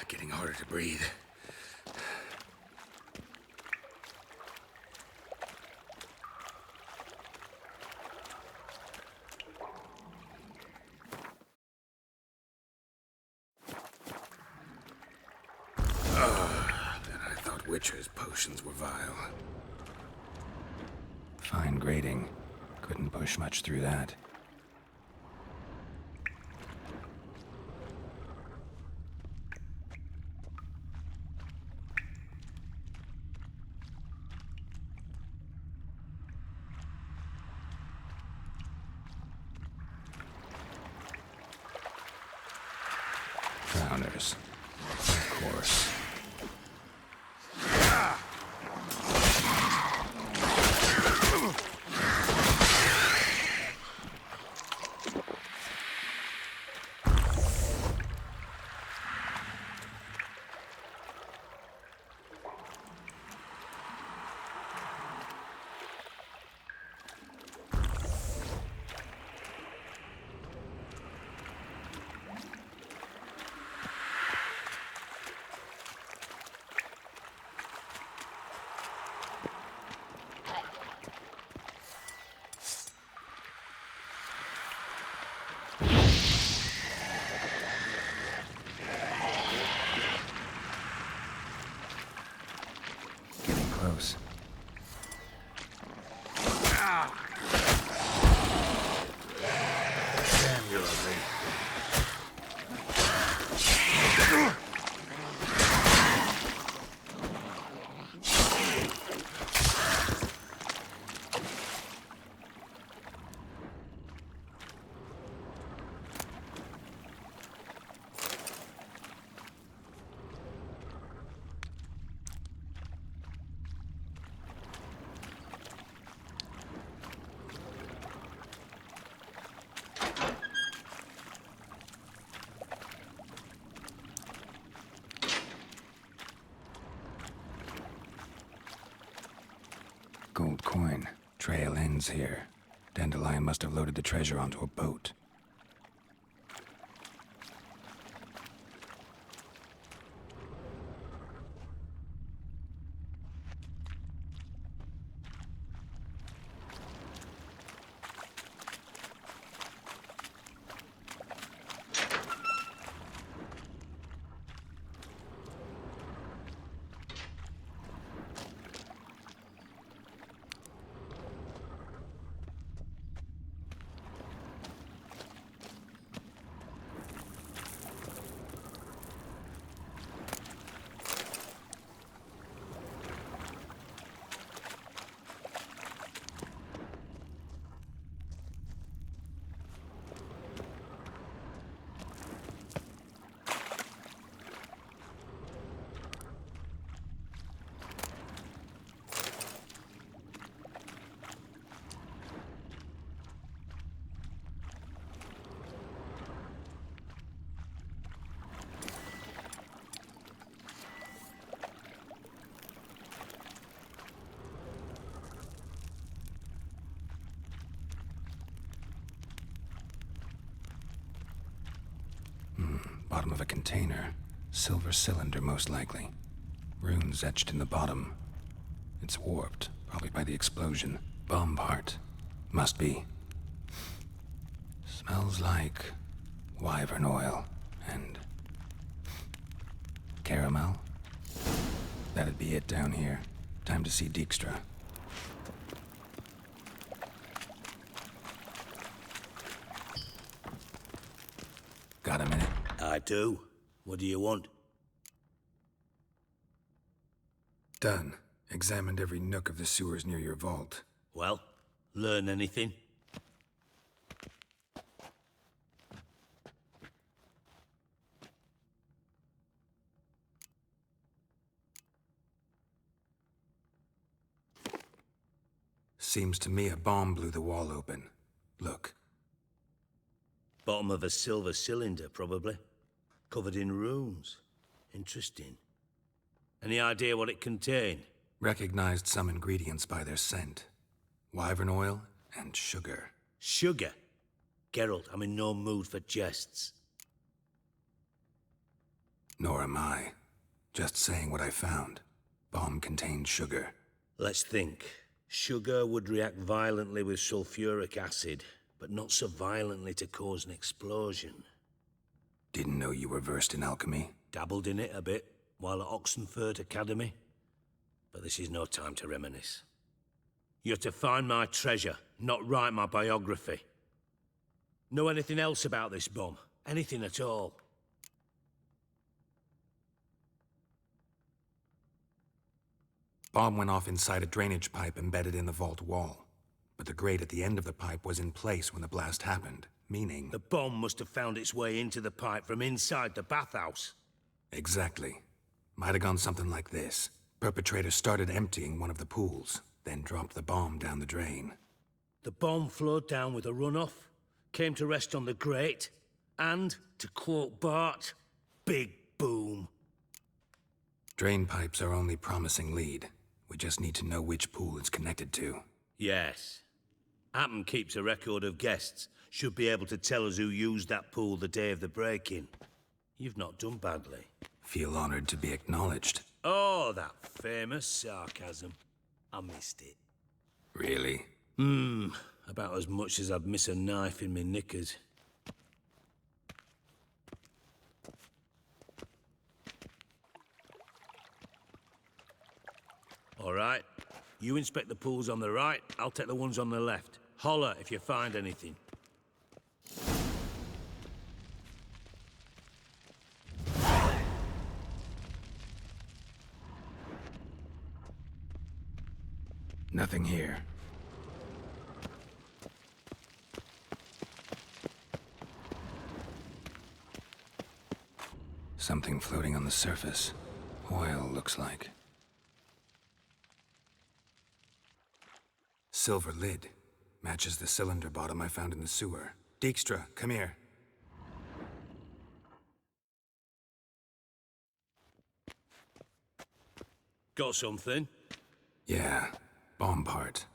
Getting harder to breathe. I thought Witcher's potions were vile. Fine grating. Couldn't push much through that. Drowners. Of course. coin. Trail ends here. Dandelion must have loaded the treasure onto a boat. Bottom of a container. Silver cylinder, most likely. Runes etched in the bottom. It's warped, probably by the explosion. Bomb part. Must be. Smells like wyvern oil and caramel. That'd be it down here. Time to see Dijkstra. Got a minute? I do. What do you want? Done. Examined every nook of the sewers near your vault. Well, learn anything? Seems to me a bomb blew the wall open. Look. Bottom of a silver cylinder, probably. Covered in runes. Interesting. Any idea what it contained? Recognized some ingredients by their scent. Wyvern oil and sugar. Sugar? Geralt, I'm in no mood for jests. Nor am I. Just saying what I found. Bomb contained sugar. Let's think. Sugar would react violently with sulfuric acid, but not so violently to cause an explosion. Didn't know you were versed in alchemy. Dabbled in it a bit, while at Oxenford Academy. But this is no time to reminisce. You're to find my treasure, not write my biography. Know anything else about this bomb? Anything at all? Bomb went off inside a drainage pipe embedded in the vault wall. But the grate at the end of the pipe was in place when the blast happened, meaning... The bomb must have found its way into the pipe from inside the bathhouse. Exactly. Might have gone something like this. Perpetrator started emptying one of the pools, then dropped the bomb down the drain. The bomb flowed down with a runoff, came to rest on the grate, and, to quote Bart, big boom. Drain pipes are only promising lead. We just need to know which pool it's connected to. Yes. Appen keeps a record of guests. Should be able to tell us who used that pool the day of the break-in. You've not done badly. Feel honored to be acknowledged. Oh, that famous sarcasm. I missed it. Really? About as much as I'd miss a knife in my knickers. All right. You inspect the pools on the right, I'll take the ones on the left. Holler if you find anything. Nothing here. Something floating on the surface. Oil, looks like. Silver lid. Matches the cylinder bottom I found in the sewer. Dijkstra, come here. Got something? Yeah, bomb part.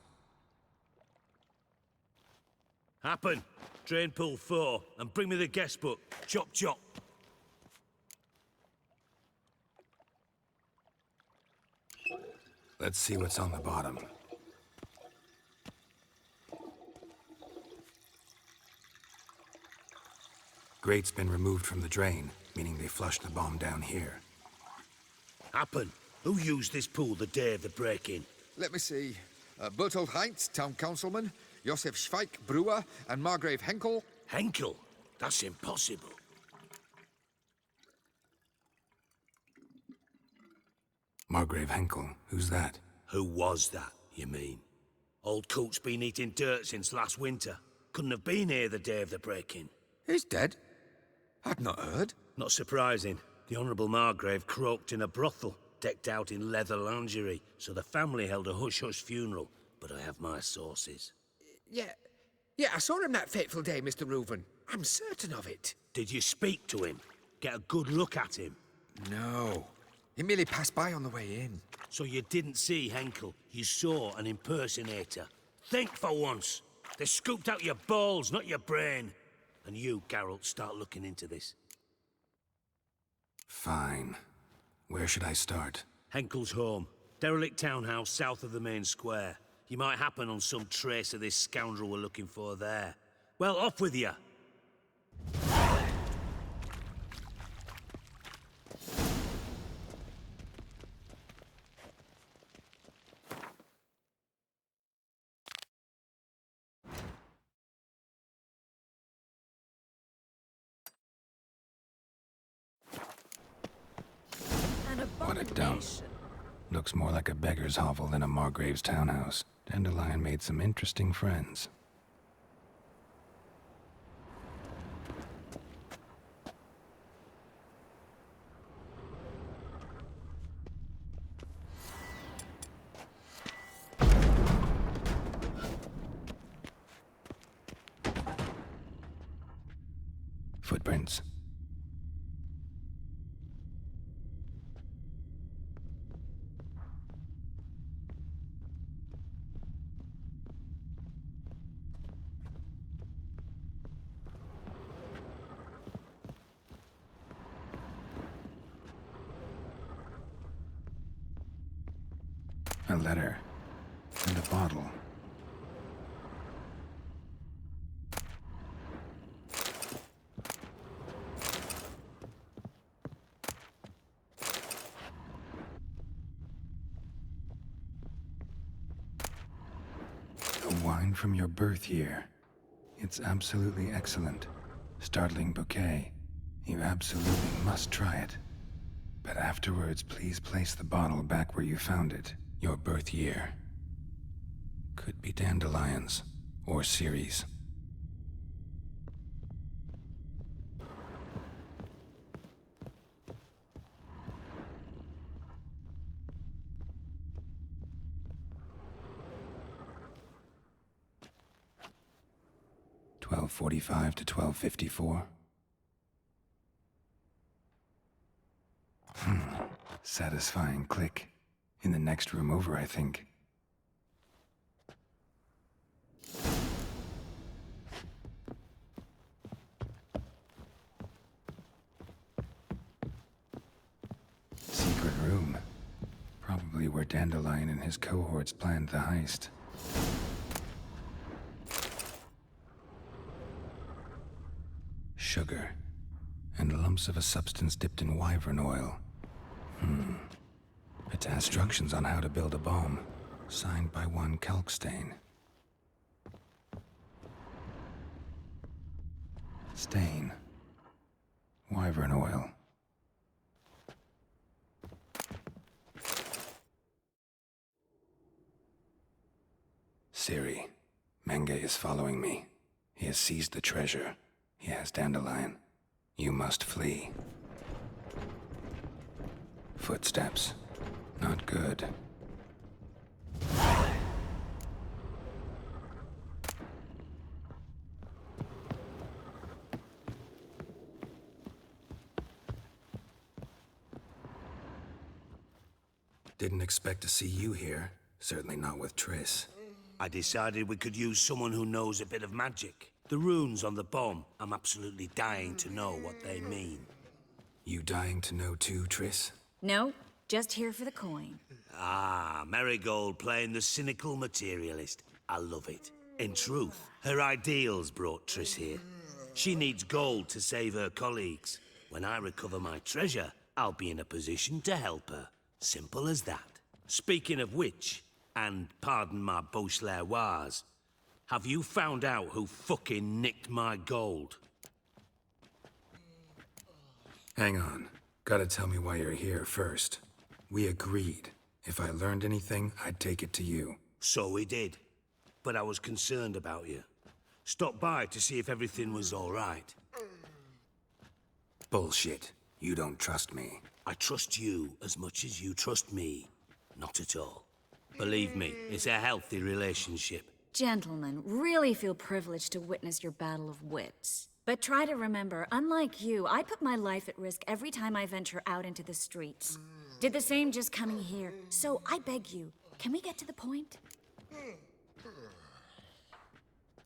Happen. Drain pool 4, and bring me the guest book. Chop chop. Let's see what's on the bottom. Grate's been removed from the drain, meaning they flushed the bomb down here. Happen. Who used this pool the day of the break-in? Let me see. Bertold Heinz, town councilman, Josef Schweik, brewer, and Margrave Henkel. Henkel? That's impossible. Margrave Henkel, who's that? Who was that, you mean? Old Coot's been eating dirt since last winter. Couldn't have been here the day of the break-in. He's dead? I'd not heard. Not surprising. The Honourable Margrave croaked in a brothel, decked out in leather lingerie, so the family held a hush-hush funeral. But I have my sources. Yeah, I saw him that fateful day, Mr. Reuven. I'm certain of it. Did you speak to him? Get a good look at him? No. He merely passed by on the way in. So you didn't see Henkel. You saw an impersonator. Think for once. They scooped out your balls, not your brain. And you, Geralt, start looking into this. Fine. Where should I start? Henkel's home. Derelict townhouse south of the main square. You might happen on some trace of this scoundrel we're looking for there. Well, off with you. What a dump. Looks more like a beggar's hovel than a Margrave's townhouse. Dandelion made some interesting friends. Footprints. A letter. And a bottle. A wine from your birth year. It's absolutely excellent. Startling bouquet. You absolutely must try it. But afterwards, please place the bottle back where you found it. Your birth year. Could be dandelions or Ceres. $12:45 to $12:54. Satisfying click. In the next room over, I think. Secret room. Probably where Dandelion and his cohorts planned the heist. Sugar. And lumps of a substance dipped in wyvern oil. It has instructions on how to build a bomb, signed by one Kalkstain. Stain. Wyvern oil. Ciri. Menge is following me. He has seized the treasure. He has Dandelion. You must flee. Footsteps. Not good. Didn't expect to see you here. Certainly not with Triss. I decided we could use someone who knows a bit of magic. The runes on the bomb, I'm absolutely dying to know what they mean. You dying to know too, Triss? No, just here for the coin. Ah, Marigold playing the cynical materialist. I love it. In truth, her ideals brought Triss here. She needs gold to save her colleagues. When I recover my treasure, I'll be in a position to help her. Simple as that. Speaking of which, and pardon my Beauclervois, have you found out who fucking nicked my gold? Hang on. Gotta tell me why you're here first. We agreed. If I learned anything, I'd take it to you. So we did. But I was concerned about you. Stopped by to see if everything was all right. Bullshit. You don't trust me. I trust you as much as you trust me. Not at all. Believe me, it's a healthy relationship. Gentlemen, really feel privileged to witness your battle of wits. But try to remember, unlike you, I put my life at risk every time I venture out into the streets. Did the same just coming here. So I beg you, can we get to the point?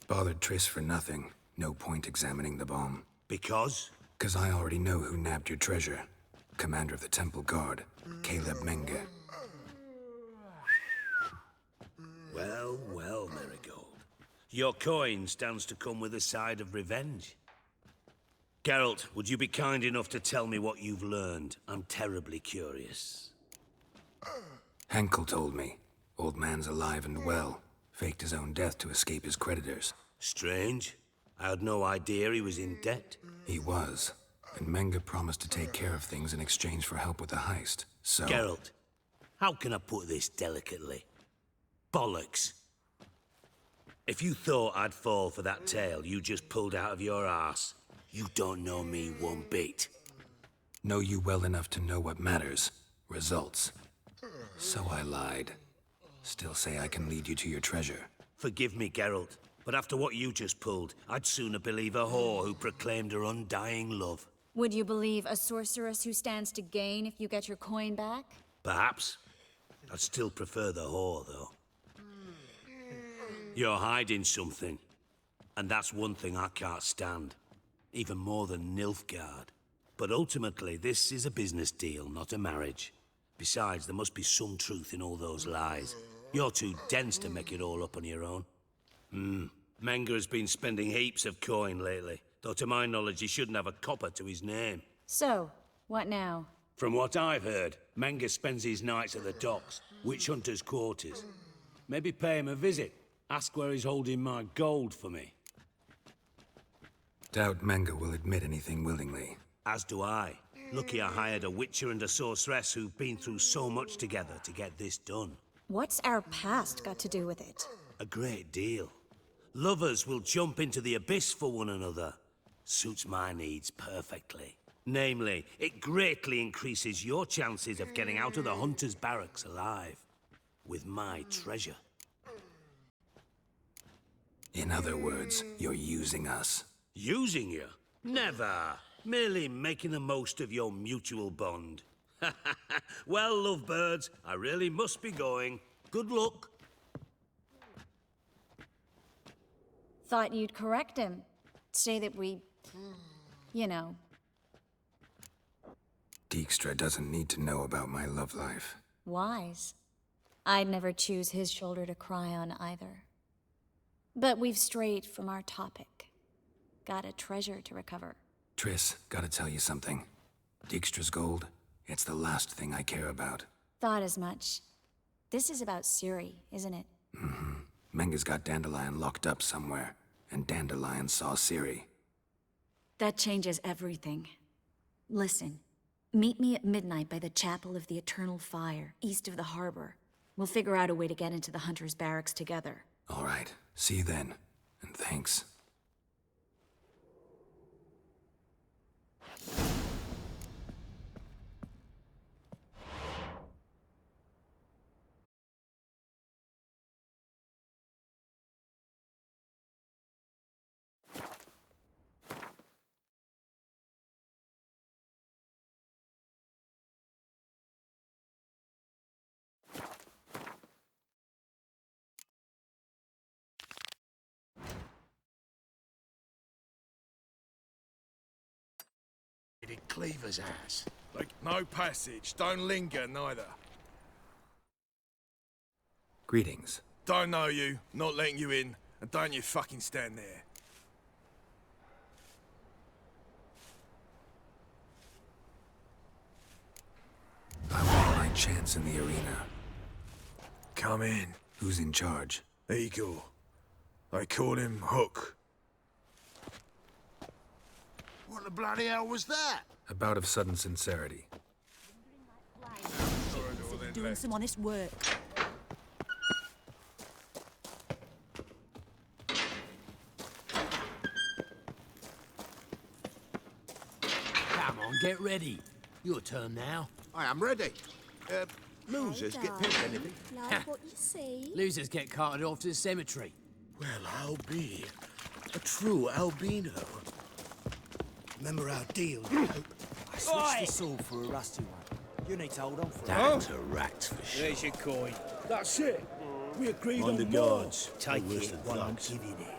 Bothered Triss for nothing. No point examining the bomb. Because? 'Cause I already know who nabbed your treasure. Commander of the Temple Guard, Caleb Menge. Well, well, Marigold. Your coin stands to come with a side of revenge. Geralt, would you be kind enough to tell me what you've learned? I'm terribly curious. Henkel told me. Old man's alive and well. Faked his own death to escape his creditors. Strange. I had no idea he was in debt. He was. And Menge promised to take care of things in exchange for help with the heist. So... Geralt, how can I put this delicately? Bollocks. If you thought I'd fall for that tale you just pulled out of your arse, you don't know me one bit. Know you well enough to know what matters. Results. So I lied. Still say I can lead you to your treasure. Forgive me, Geralt, but after what you just pulled, I'd sooner believe a whore who proclaimed her undying love. Would you believe a sorceress who stands to gain if you get your coin back? Perhaps. I'd still prefer the whore, though. You're hiding something. And that's one thing I can't stand. Even more than Nilfgaard. But ultimately, this is a business deal, not a marriage. Besides, there must be some truth in all those lies. You're too dense to make it all up on your own. Menge has been spending heaps of coin lately. Though to my knowledge, he shouldn't have a copper to his name. So, what now? From what I've heard, Menge spends his nights at the docks, witch hunters' quarters. Maybe pay him a visit. Ask where he's holding my gold for me. Doubt Menge will admit anything willingly. As do I. Lucky I hired a witcher and a sorceress who've been through so much together to get this done. What's our past got to do with it? A great deal. Lovers will jump into the abyss for one another. Suits my needs perfectly. Namely, it greatly increases your chances of getting out of the hunter's barracks alive. With my treasure. In other words, you're using us. Using you? Never. Merely making the most of your mutual bond. Well, lovebirds, I really must be going. Good luck. Thought you'd correct him. Say that we... you know. Dijkstra doesn't need to know about my love life. Wise. I'd never choose his shoulder to cry on either. But we've strayed from our topic. Got a treasure to recover. Triss, gotta tell you something. Dijkstra's gold, it's the last thing I care about. Thought as much. This is about Ciri, isn't it? Mm-hmm. Menge's got Dandelion locked up somewhere, and Dandelion saw Ciri. That changes everything. Listen, meet me at midnight by the Chapel of the Eternal Fire, east of the harbor. We'll figure out a way to get into the Hunter's barracks together. All right, see you then, and thanks. Cleaver's ass. Like, no passage. Don't linger, neither. Greetings. Don't know you, not letting you in, and don't you fucking stand there. I want my chance in the arena. Come in. Who's in charge? Eagle. They call him Hook. What the bloody hell was that? A bout of sudden sincerity. Doing some honest work. Come on, get ready. Your turn now. I am ready. Losers get picked anything? Like what you see. Losers get carted off to the cemetery. Well, I'll be a true albino. Remember our deal, I switched the sword for a rusty one. You need to hold on for it. That's a rat for sure. There's your coin. That's it. We agreed On on the more. guards. Take Worse it than while I'm thugs. giving it.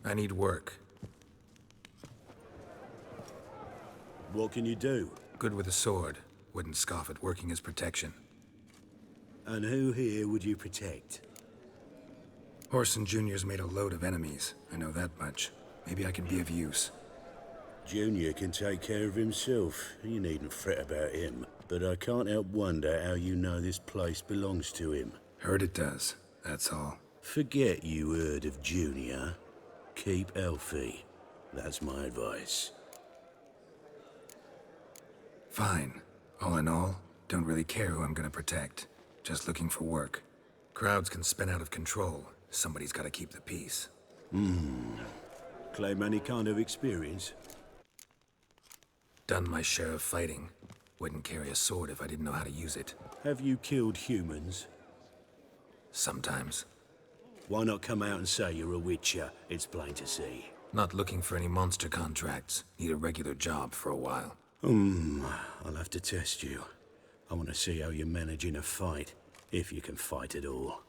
I need work. What can you do? Good with a sword. Wouldn't scoff at working as protection. And who here would you protect? Horson Jr.'s made a load of enemies. I know that much. Maybe I can be of use. Junior can take care of himself. You needn't fret about him. But I can't help wonder how you know this place belongs to him. Heard it does, that's all. Forget you heard of Junior. Keep healthy. That's my advice. Fine. All in all, don't really care who I'm gonna protect. Just looking for work. Crowds can spin out of control. Somebody's gotta keep the peace. Claim any kind of experience? Done my share of fighting. Wouldn't carry a sword if I didn't know how to use it. Have you killed humans? Sometimes. Why not come out and say you're a witcher? It's plain to see. Not looking for any monster contracts. Need a regular job for a while. I'll have to test you. I want to see how you manage in a fight, if you can fight at all.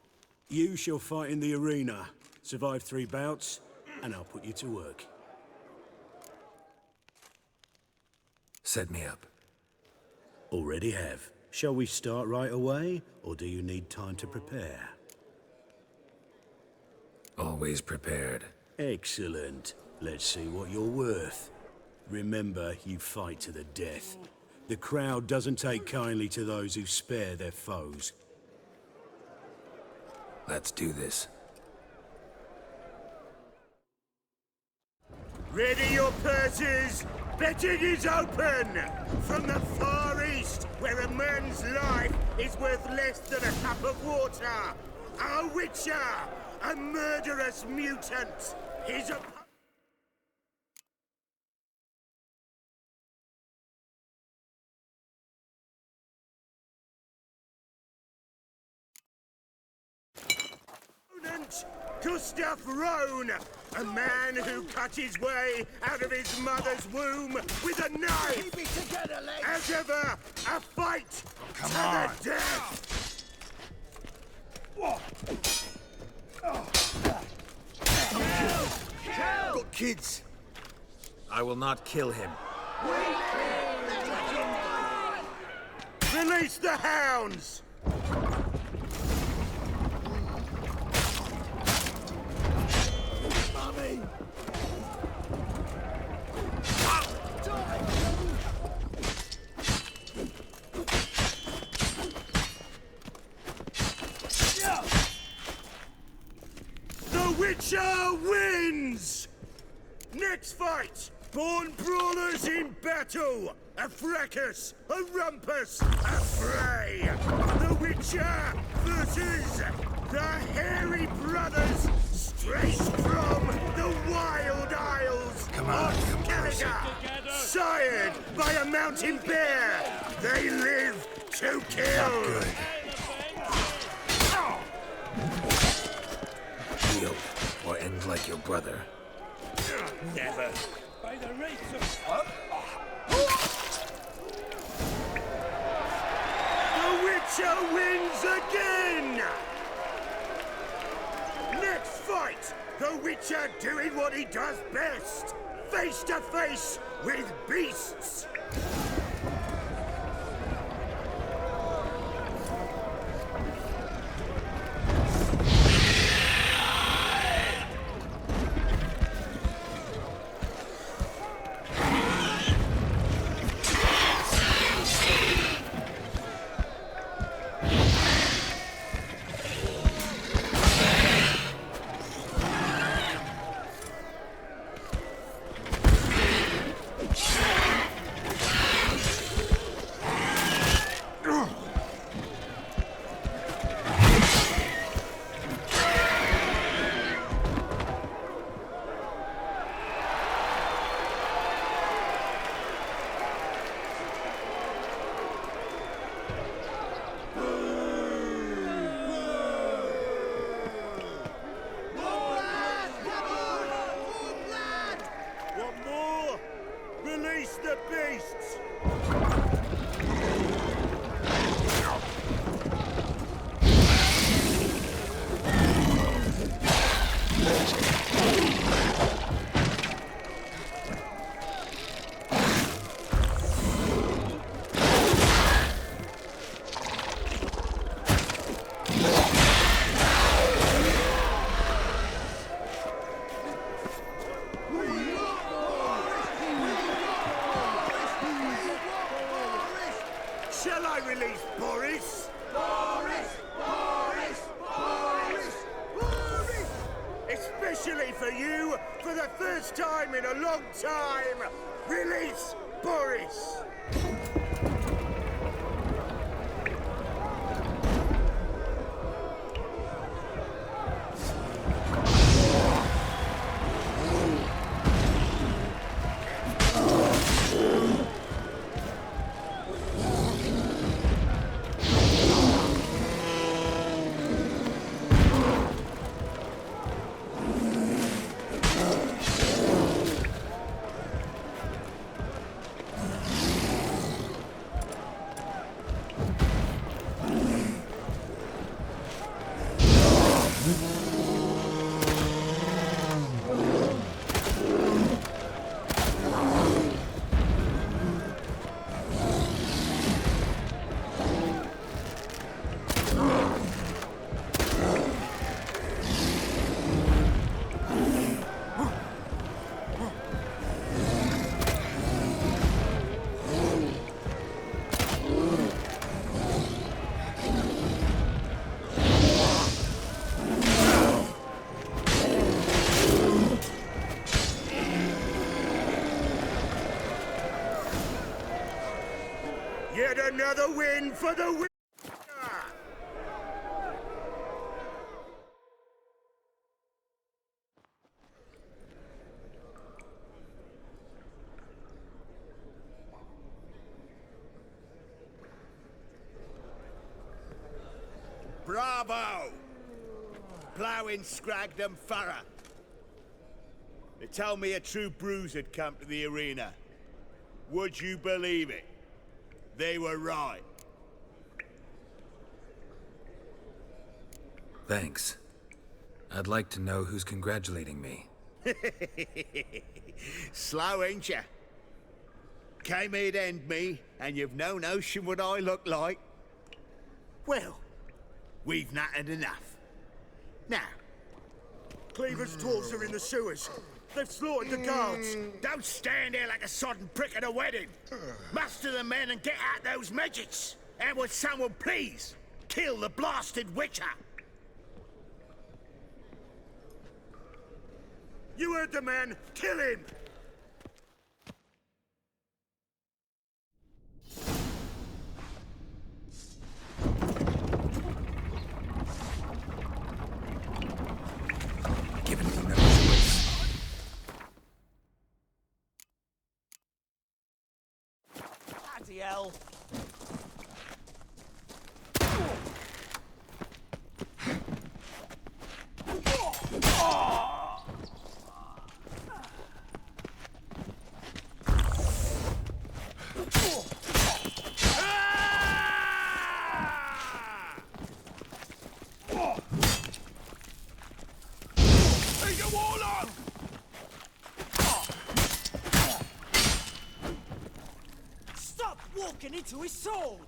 You shall fight in the arena. Survive 3 bouts, and I'll put you to work. Set me up. Already have. Shall we start right away, or do you need time to prepare? Always prepared. Excellent. Let's see what you're worth. Remember, you fight to the death. The crowd doesn't take kindly to those who spare their foes. Let's do this. Ready your purses! Betting is open! From the Far East, where a man's life is worth less than a cup of water, a witcher, a murderous mutant, his opponent, Gustav Rohn, a man who cut his way out of his mother's womb with a knife. Keep it together, Legs. As ever, a fight to the death. Got kids. I will not kill him. Release the hounds. Mummy! The Witcher wins! Next fight! Born brawlers in battle! A fracas! A rumpus! A fray! The Witcher versus the Hairy Brothers straight from the Wild Isles of Gallagher! Sired by a mountain bear! They live to kill! Good. Heal, or end like your brother. Never. By the rates of... The Witcher wins again! Next fight, the A witcher doing what he does best. Face to face with beasts. Release the beasts! Shall I release Boris? Boris! Boris! Boris! Boris! Especially for you, for the first time in a long time, release Boris! Yet another win for the winner! Bravo! Ploughing Scragdom Thorough. They told me a true bruise had come to the arena. Would you believe it? They were right. Thanks. I'd like to know who's congratulating me. Slow, ain't ya? Came here to end me, and you've no notion what I look like. Well, we've nattered enough. Now, Cleaver's tools are in the sewers. They've slaughtered the guards. Don't stand there like a sodden prick at a wedding. Muster the men and get out those midgets. And would someone please kill the blasted witcher? You heard the man. Kill him! Given him no choice. Bloody hell! Take a walk! up walking into his sword!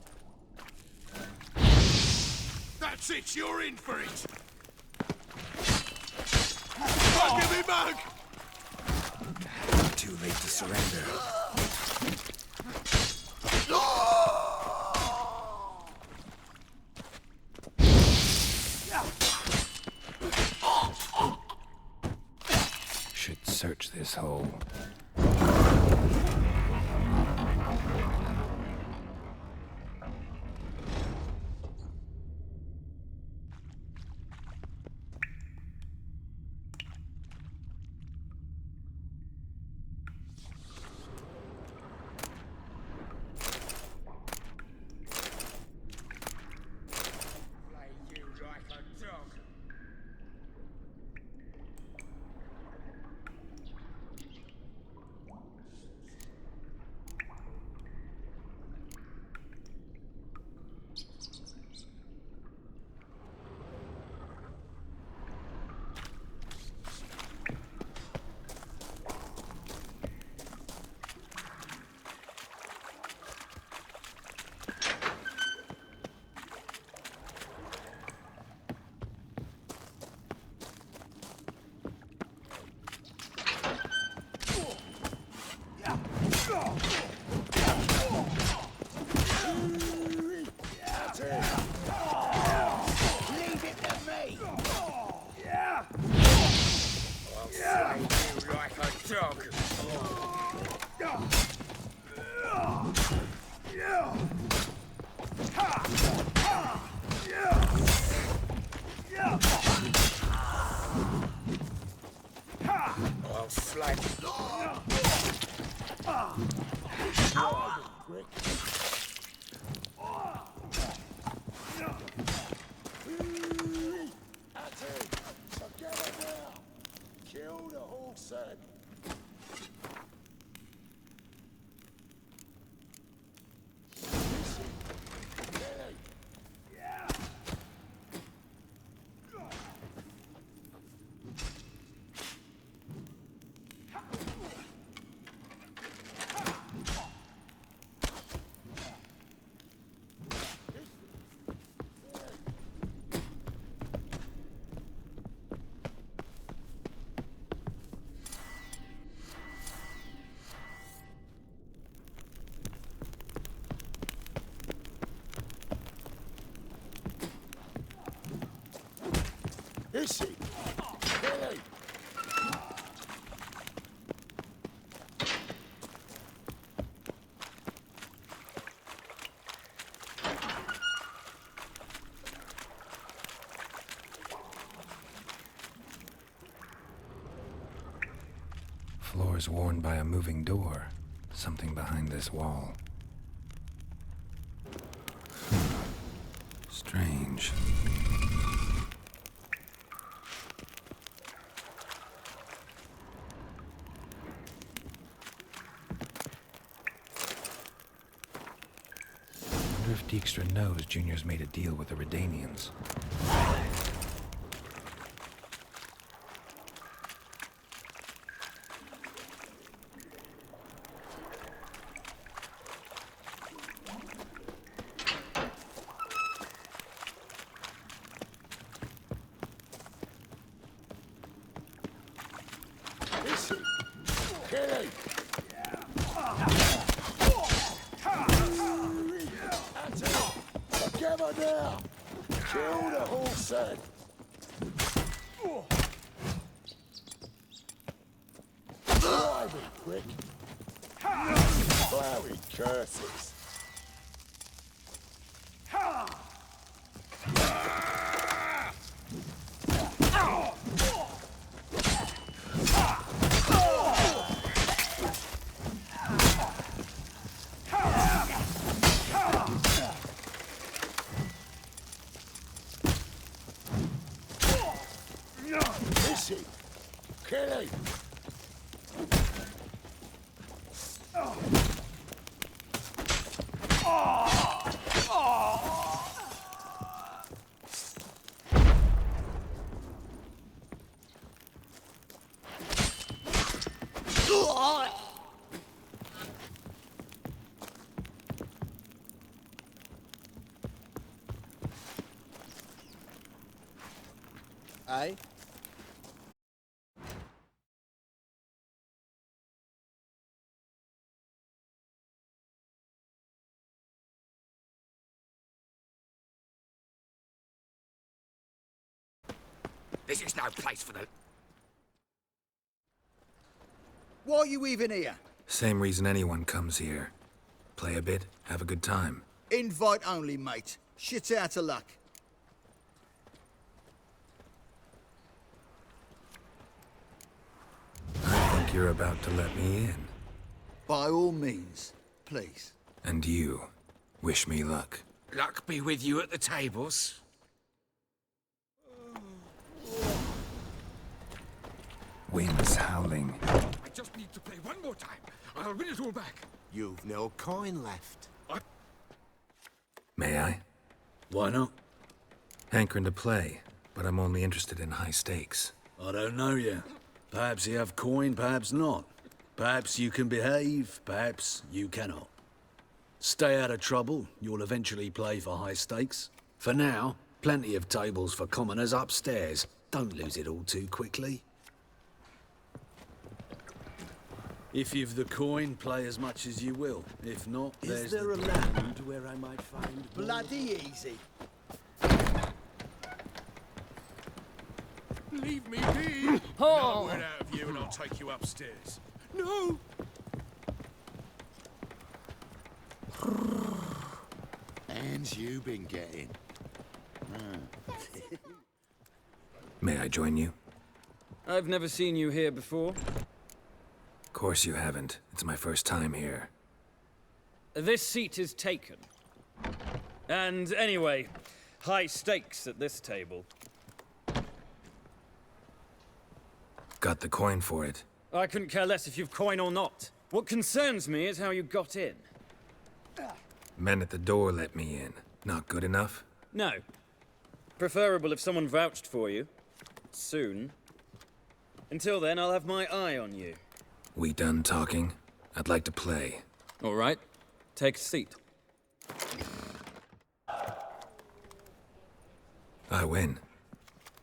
That's it, you're in for it! Give me mug! Too late to surrender. Should search this hole. Is he? Really? Floor is worn by a moving door. Something behind this wall. Strange. I wonder if Dijkstra knows Junior's made a deal with the Redanians. Is he? Really? Together now! Kill the horse then! Drive it quick! Flowery curses! Is he? Kill him! eh? This is no place for the... Why are you even here? Same reason anyone comes here. Play a bit, have a good time. Invite only, mate. Shit out of luck. I think you're about to let me in. By all means, please. And you, wish me luck. Luck be with you at the tables. Wind's howling. I just need to play one more time. I'll win it all back. You've no coin left. May I? Why not? Hankering to play, but I'm only interested in high stakes. I don't know yet. Perhaps you have coin, perhaps not. Perhaps you can behave, perhaps you cannot. Stay out of trouble, you'll eventually play for high stakes. For now, plenty of tables for commoners upstairs. Don't lose it all too quickly. If you've the coin, play as much as you will. If not, there's... Is there a land where I might find... Bloody easy. Leave me be! Oh. Not a word out of you and I'll take you upstairs. No! Hands you been getting? May I join you? I've never seen you here before. Of course you haven't. It's my first time here. This seat is taken. And anyway, high stakes at this table. Got the coin for it. I couldn't care less if you've coin or not. What concerns me is how you got in. Men at the door let me in. Not good enough? No. Preferable if someone vouched for you. Soon. Until then, I'll have my eye on you. We done talking? I'd like to play. All right. Take a seat. I win.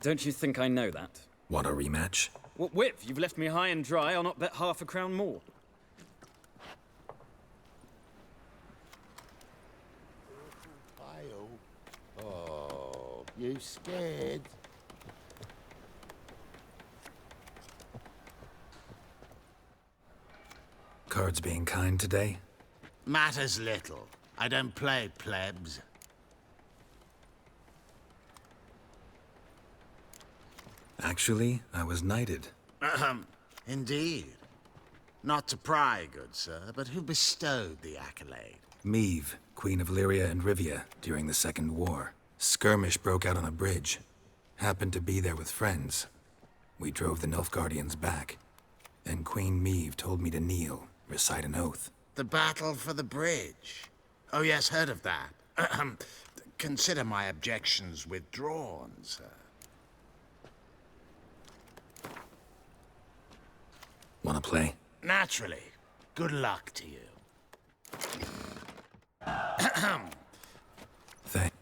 Don't you think I know that? Want a rematch? What with? You've left me high and dry. I'll not bet half a crown more. Oh, you scared? Cards being kind today? Matters little. I don't play plebs. Actually, I was knighted. Indeed. Not to pry, good sir, but who bestowed the accolade? Meve, Queen of Lyria and Rivia, during the Second War. Skirmish broke out on a bridge. Happened to be there with friends. We drove the Nilfgaardians back. And Queen Meve told me to kneel, recite an oath. The battle for the bridge. Oh yes, heard of that. Consider my objections withdrawn, sir. Wanna play? Naturally. Good luck to you. Thank.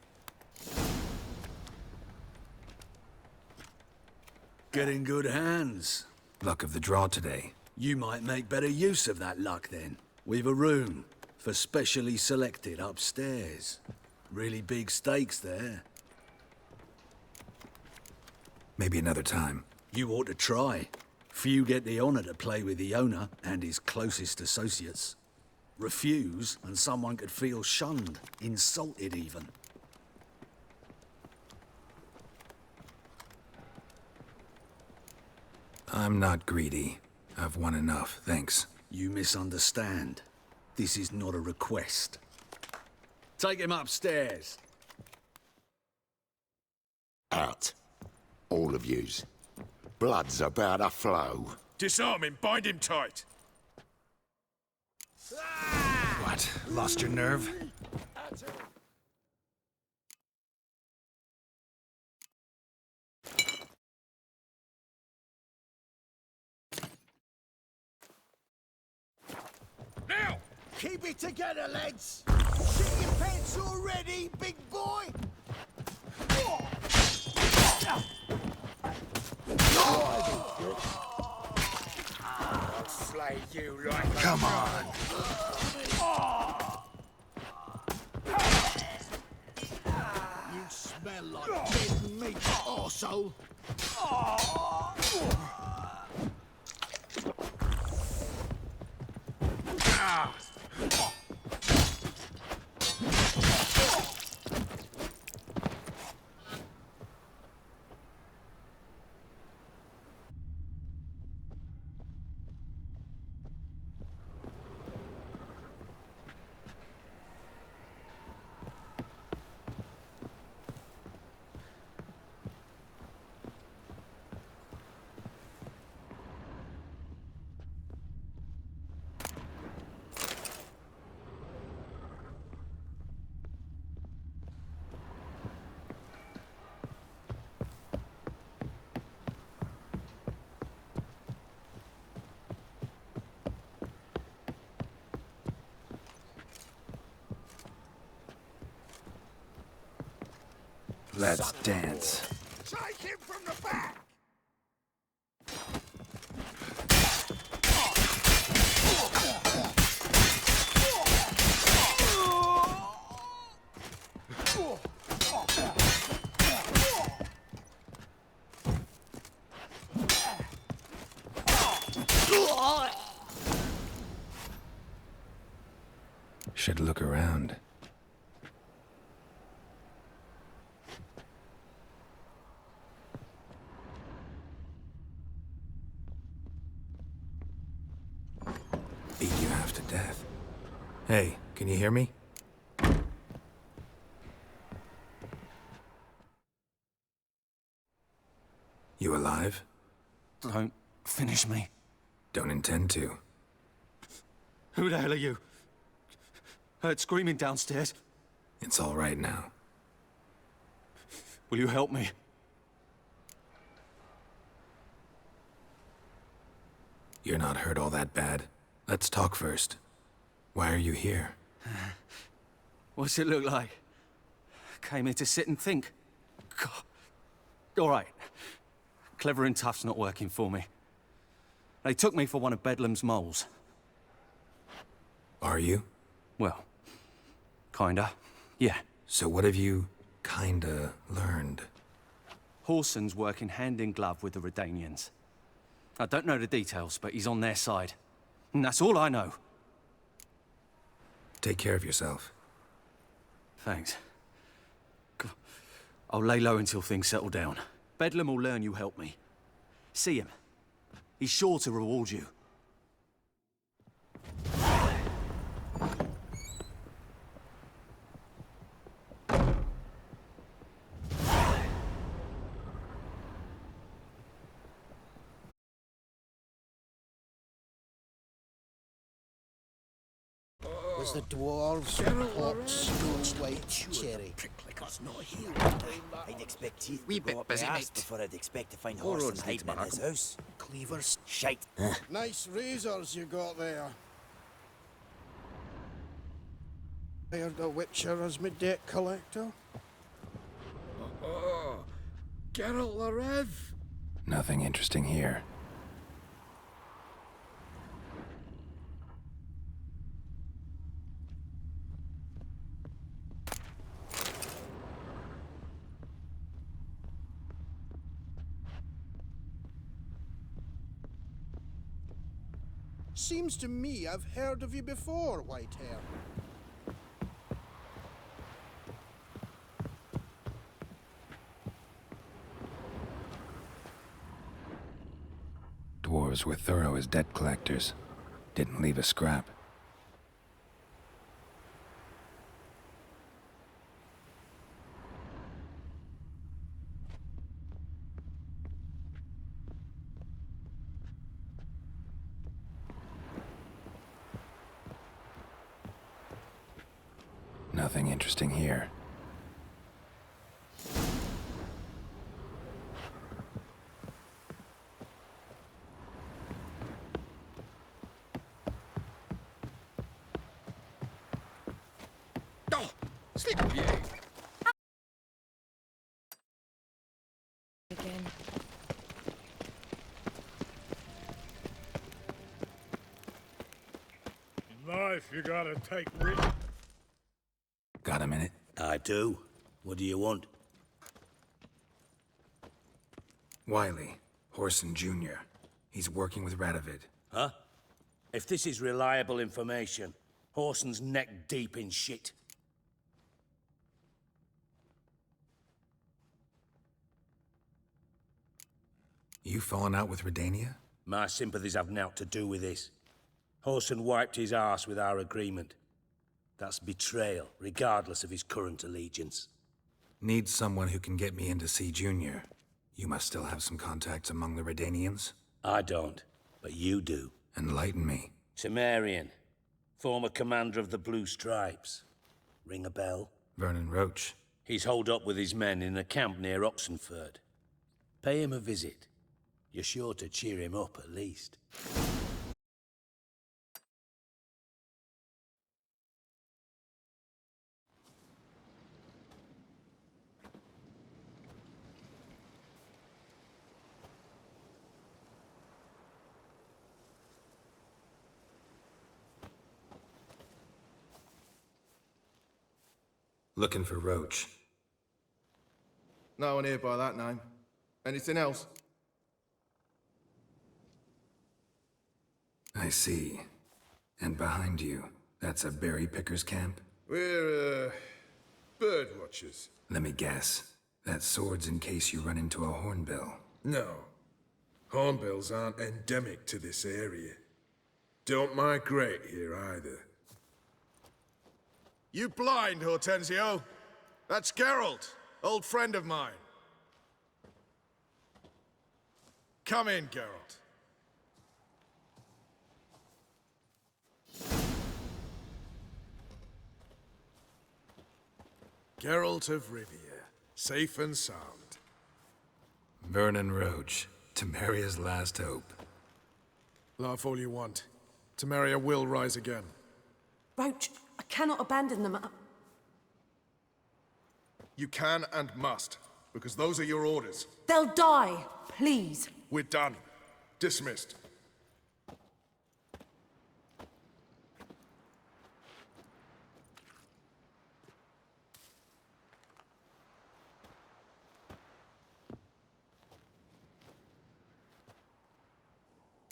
Get in good hands. Luck of the draw today. You might make better use of that luck then. We've a room for specially selected upstairs. Really big stakes there. Maybe another time. You ought to try. Few get the honor to play with the owner and his closest associates. Refuse, and someone could feel shunned, insulted even. I'm not greedy. I've won enough, thanks. You misunderstand. This is not a request. Take him upstairs. Out. All of yous. Blood's about to flow. Disarm him, bind him tight. What? Lost your nerve? Now! Keep it together, lads! Shit your pants already, big boy! I'll slay you like Come on. You smell like dead meat, arsehole. Let's dance. Take him from the back! Should look around. Beat you half to death. Hey, can you hear me? You alive? Don't finish me. Don't intend to. Who the hell are you? Heard screaming downstairs. It's all right now. Will you help me? You're not hurt all that bad. Let's talk first. Why are you here? What's it look like? Came here to sit and think. God. All right. Clever and tough's not working for me. They took me for one of Bedlam's moles. Are you? Well, kinda, yeah. So what have you kinda learned? Horson's working hand in glove with the Redanians. I don't know the details, but he's on their side. And that's all I know. Take care of yourself. Thanks. I'll lay low until things settle down. Bedlam will learn you helped me. See him. He's sure to reward you. Was the dwarves hot, scorched white cherry? That's not here. I'd expect teeth Wee to bit go up busy, my arse mate. before I'd expect to find All Horson roads lead to hiding in his Markham. house. Cleaver's shite. Nice razors you got there. Hired a witcher as my debt collector. Oh, Geralt of Rivia. Nothing interesting here. Seems to me I've heard of you before, Whitehair. Dwarves were thorough as debt collectors. Didn't leave a scrap. Nothing interesting here. Oh, sleep you. Again. You gotta take risk. Got a minute? I do. What do you want? Wiley, Horson Jr. He's working with Radovid. Huh? If this is reliable information, Horson's neck deep in shit. You falling out with Redania? My sympathies have naught to do with this. Horson wiped his arse with our agreement. That's betrayal, regardless of his current allegiance. Need someone who can get me in to see Junior. You must still have some contacts among the Redanians? I don't, but you do. Enlighten me. Temerian, former commander of the Blue Stripes. Ring a bell? Vernon Roach. He's holed up with his men in a camp near Oxenford. Pay him a visit. You're sure to cheer him up, at least. Looking for Roach. No one here by that name. Anything else? I see. And behind you, that's a berry picker's camp? We're, bird watchers. Let me guess. That sword's in case you run into a hornbill. No. Hornbills aren't endemic to this area. Don't migrate here either. You blind, Hortensio? That's Geralt, old friend of mine. Come in, Geralt. Geralt of Rivia, safe and sound. Vernon Roach, Temeria's last hope. Laugh all you want. Temeria will rise again. Roach, I cannot abandon them. You can and must, because those are your orders. They'll die, please. We're done. Dismissed.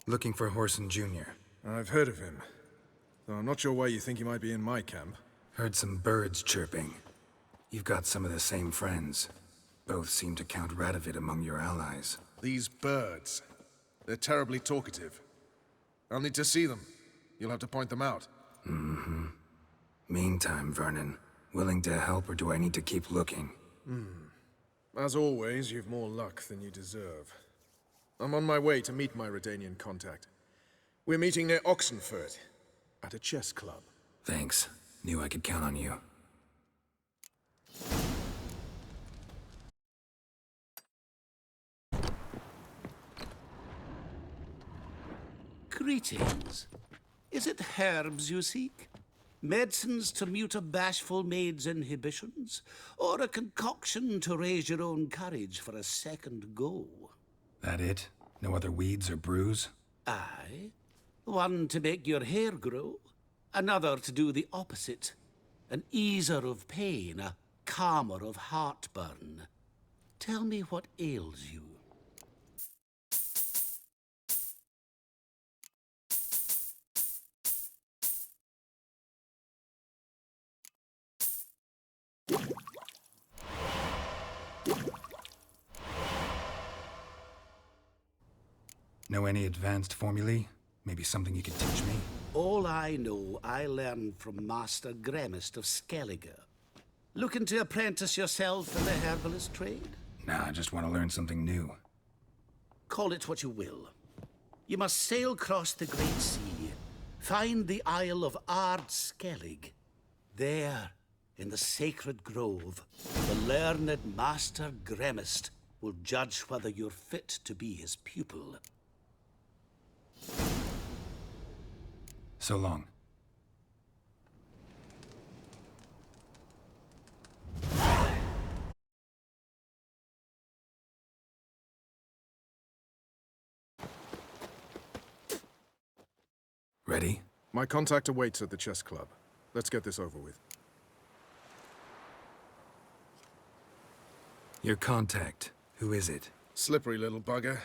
Looking for Horson Jr. I've heard of him, though I'm not sure why you think he might be in my camp. Heard some birds chirping. You've got some of the same friends. Both seem to count Radovid among your allies. These birds. They're terribly talkative. I'll need to see them. You'll have to point them out. Mm-hmm. Meantime, Vernon, willing to help or do I need to keep looking? As always, you've more luck than you deserve. I'm on my way to meet my Redanian contact. We're meeting near Oxenford, at a chess club. Thanks. Knew I could count on you. Greetings. Is it herbs you seek? Medicines to mute a bashful maid's inhibitions? Or a concoction to raise your own courage for a second go? That it? No other weeds or brews? Aye. One to make your hair grow, another to do the opposite. An easer of pain, a calmer of heartburn. Tell me what ails you. Know any advanced formulae? Maybe something you could teach me? All I know, I learned from Master Gremist of Skellige. Looking to apprentice yourself in the herbalist trade? Nah, I just want to learn something new. Call it what you will. You must sail across the Great Sea, find the Isle of Ard Skellig. There, in the sacred grove, the learned Master Gremist will judge whether you're fit to be his pupil. So long. Ready? My contact awaits at the chess club. Let's get this over with. Your contact. Who is it? Slippery little bugger.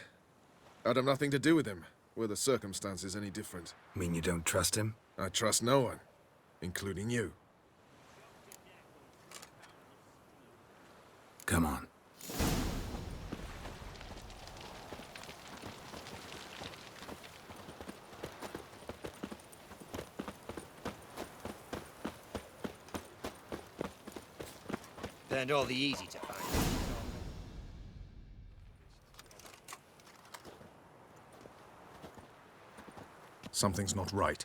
I'd have nothing to do with him, were the circumstances any different. Mean you don't trust him? I trust no one, including you. Come on. Turned all the easy to find. Something's not right.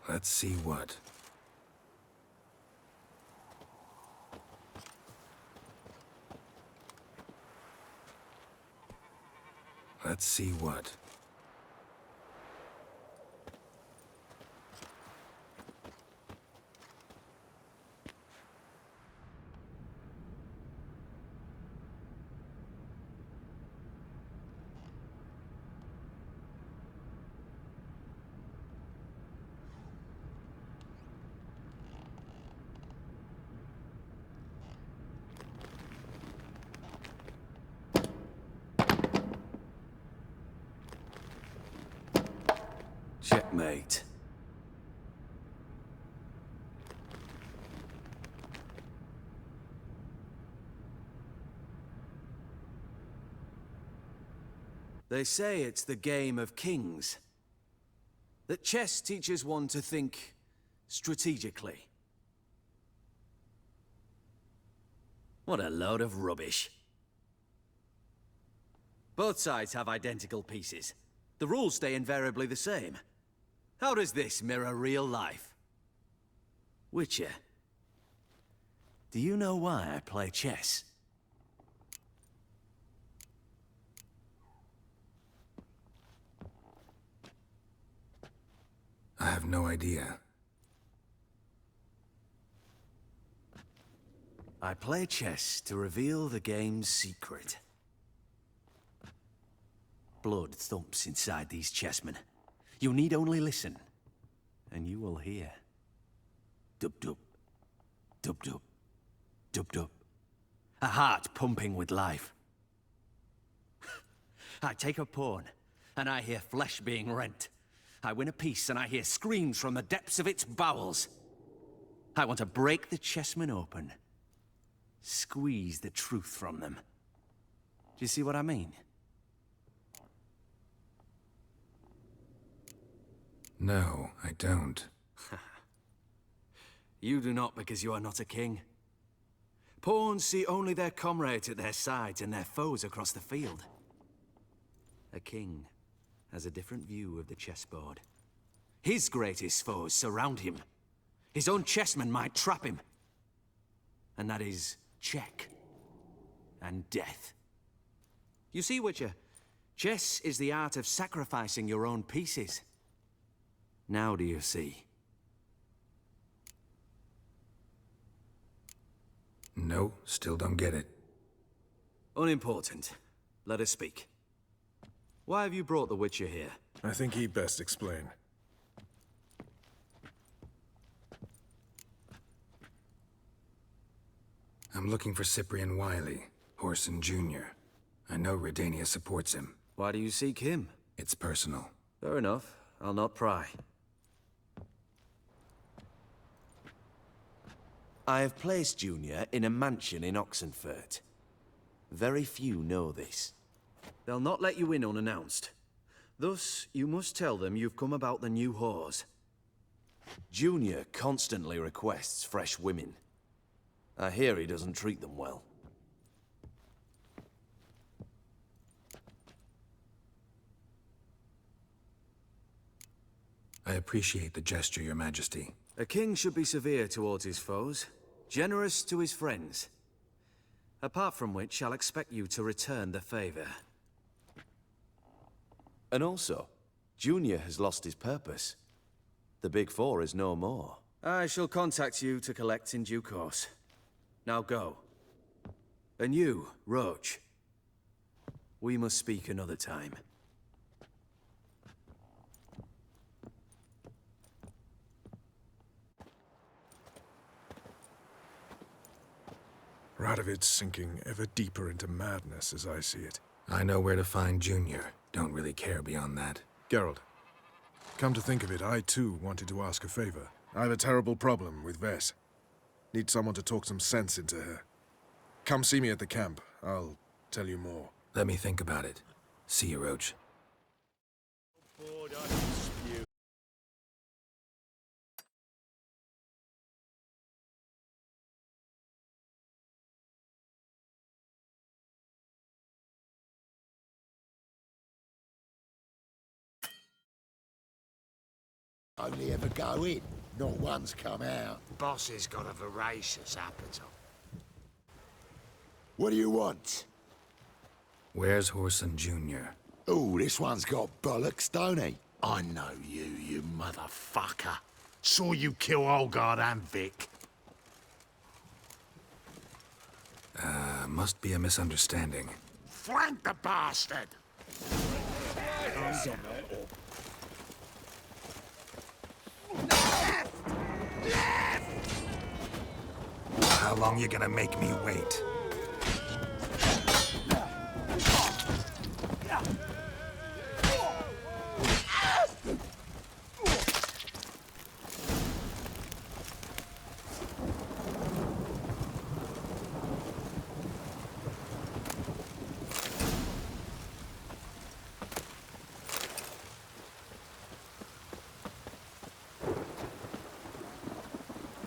Let's see what. Let's see what. Checkmate. They say it's the game of kings. That chess teaches one to think strategically. What a load of rubbish. Both sides have identical pieces. The rules stay invariably the same. How does this mirror real life? Witcher, do you know why I play chess? I have no idea. I play chess to reveal the game's secret. Blood thumps inside these chessmen. You need only listen, and you will hear. Dub-dub, dub-dub, dub-dub. A heart pumping with life. I take a pawn, and I hear flesh being rent. I win a piece, and I hear screams from the depths of its bowels. I want to break the chessmen open. Squeeze the truth from them. Do you see what I mean? No, I don't. You do not because you are not a king. Pawns see only their comrades at their sides and their foes across the field. A king has a different view of the chessboard. His greatest foes surround him. His own chessmen might trap him. And that is check and death. You see, Witcher, chess is the art of sacrificing your own pieces. Now do you see? No, still don't get it. Unimportant. Let us speak. Why have you brought the Witcher here? I think he'd best explain. I'm looking for Cyprian Wiley, Horson Jr. I know Redania supports him. Why do you seek him? It's personal. Fair enough. I'll not pry. I have placed Junior in a mansion in Oxenfurt. Very few know this. They'll not let you in unannounced. Thus, you must tell them you've come about the new whores. Junior constantly requests fresh women. I hear he doesn't treat them well. I appreciate the gesture, Your Majesty. A king should be severe towards his foes, generous to his friends. Apart from which, I'll expect you to return the favor. And also, Junior has lost his purpose. The Big Four is no more. I shall contact you to collect in due course. Now go. And you, Roach. We must speak another time. Radovid's sinking ever deeper into madness as I see it. I know where to find Junior. Don't really care beyond that. Geralt, come to think of it, I too wanted to ask a favor. I have a terrible problem with Vess. Need someone to talk some sense into her. Come see me at the camp. I'll tell you more. Let me think about it. See you, Roach. Only ever go in, not once come out. Boss has got a voracious appetite. What do you want? Where's Whoreson Jr.? Oh, this one's got bollocks, don't he? I know you, you motherfucker. Saw you kill Olgard and Vic. Must be a misunderstanding. Flank the bastard! How long you gonna make me wait?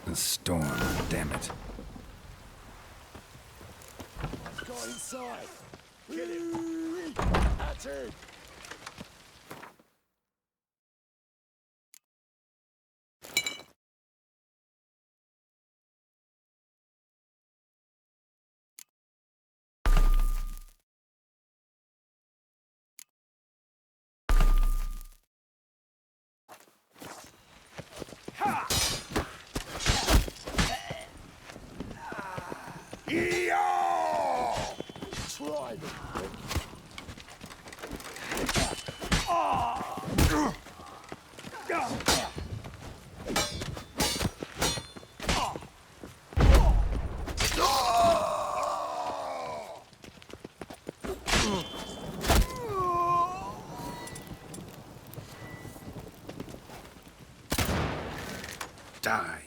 The storm, damn it. Got inside. Kill him. That's it. Try me. Die.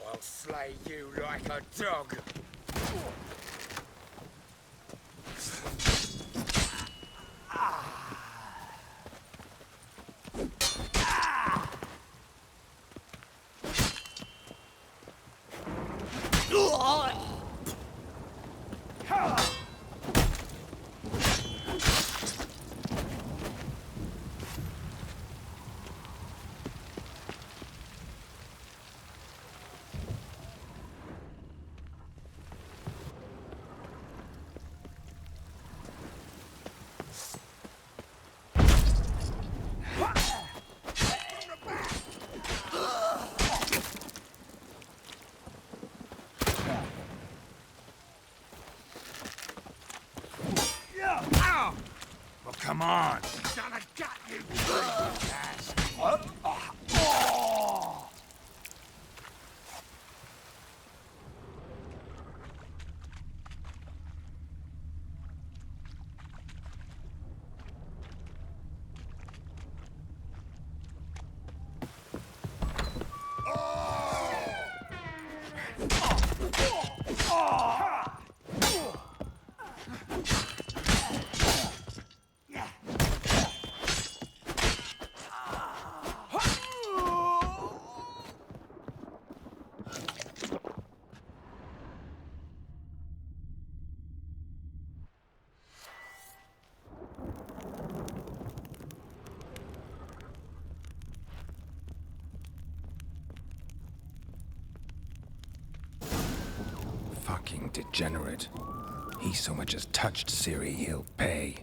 I'll slay you like a dog. Well, come on. Gonna gut you, crazy ass. Fucking degenerate. He so much as touched Ciri, he'll pay.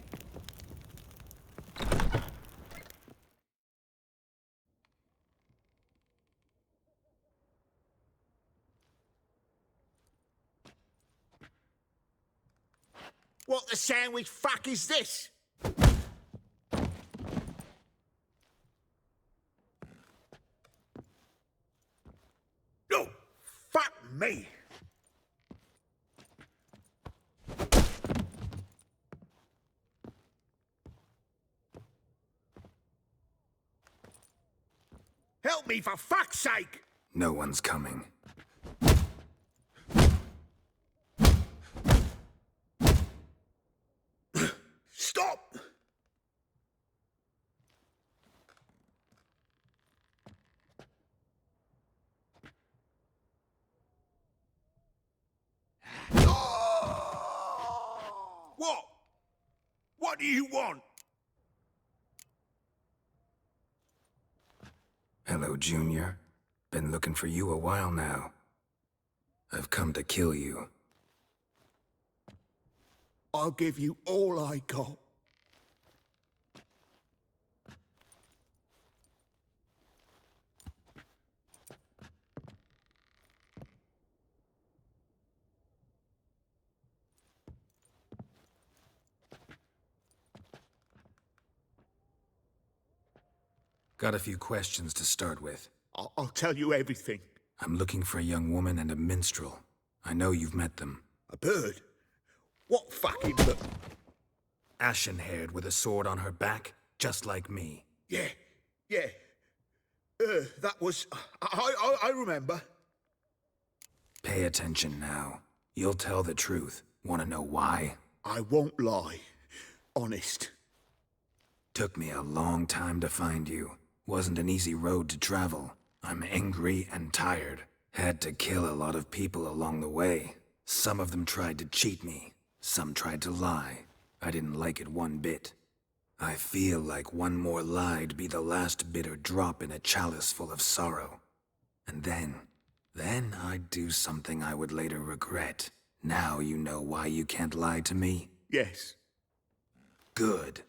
What the sandwich fuck is this? Oh, fuck me! Help me, for fuck's sake! No one's coming. Stop! What? What do you want? Hello, Junior. Been looking for you a while now. I've come to kill you. I'll give you all I got. Got a few questions to start with. I'll tell you everything. I'm looking for a young woman and a minstrel. I know you've met them. A bird? What fucking bird? Ashen-haired with a sword on her back, just like me. Yeah. That was... I remember. Pay attention now. You'll tell the truth. Want to know why? I won't lie. Honest. Took me a long time to find you. Wasn't an easy road to travel. I'm angry and tired. Had to kill a lot of people along the way. Some of them tried to cheat me. Some tried to lie. I didn't like it one bit. I feel like one more lie'd be the last bitter drop in a chalice full of sorrow. And then I'd do something I would later regret. Now you know why you can't lie to me? Yes. Good.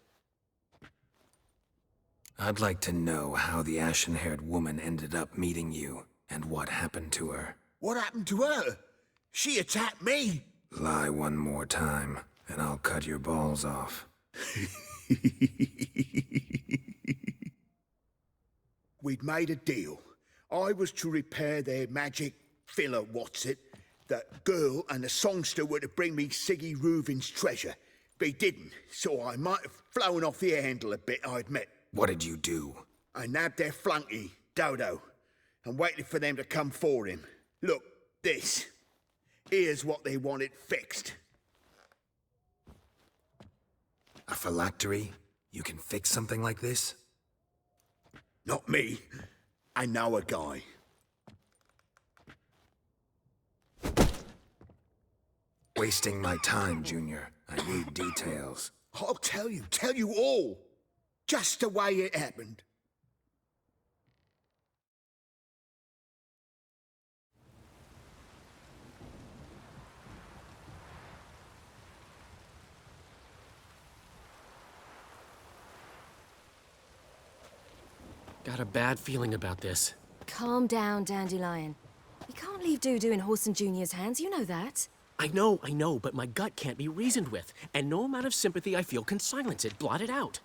I'd like to know how the ashen-haired woman ended up meeting you, and what happened to her. What happened to her? She attacked me. Lie one more time, and I'll cut your balls off. We'd made a deal. I was to repair their magic filler, that girl and the songster were to bring me Siggy Reuven's treasure. But he didn't, so I might have flown off the handle a bit, I admit. What did you do? I nabbed their flunky, Dodo, and waited for them to come for him. Look, this. Here's what they wanted fixed. A phylactery? You can fix something like this? Not me. I know a guy. Wasting my time, Junior. I need details. I'll tell you all. Just the way it happened. Got a bad feeling about this. Calm down, Dandelion. We can't leave Dudu in Horson Jr.'s hands, you know that. I know, but my gut can't be reasoned with, and no amount of sympathy I feel can silence it, blot it out.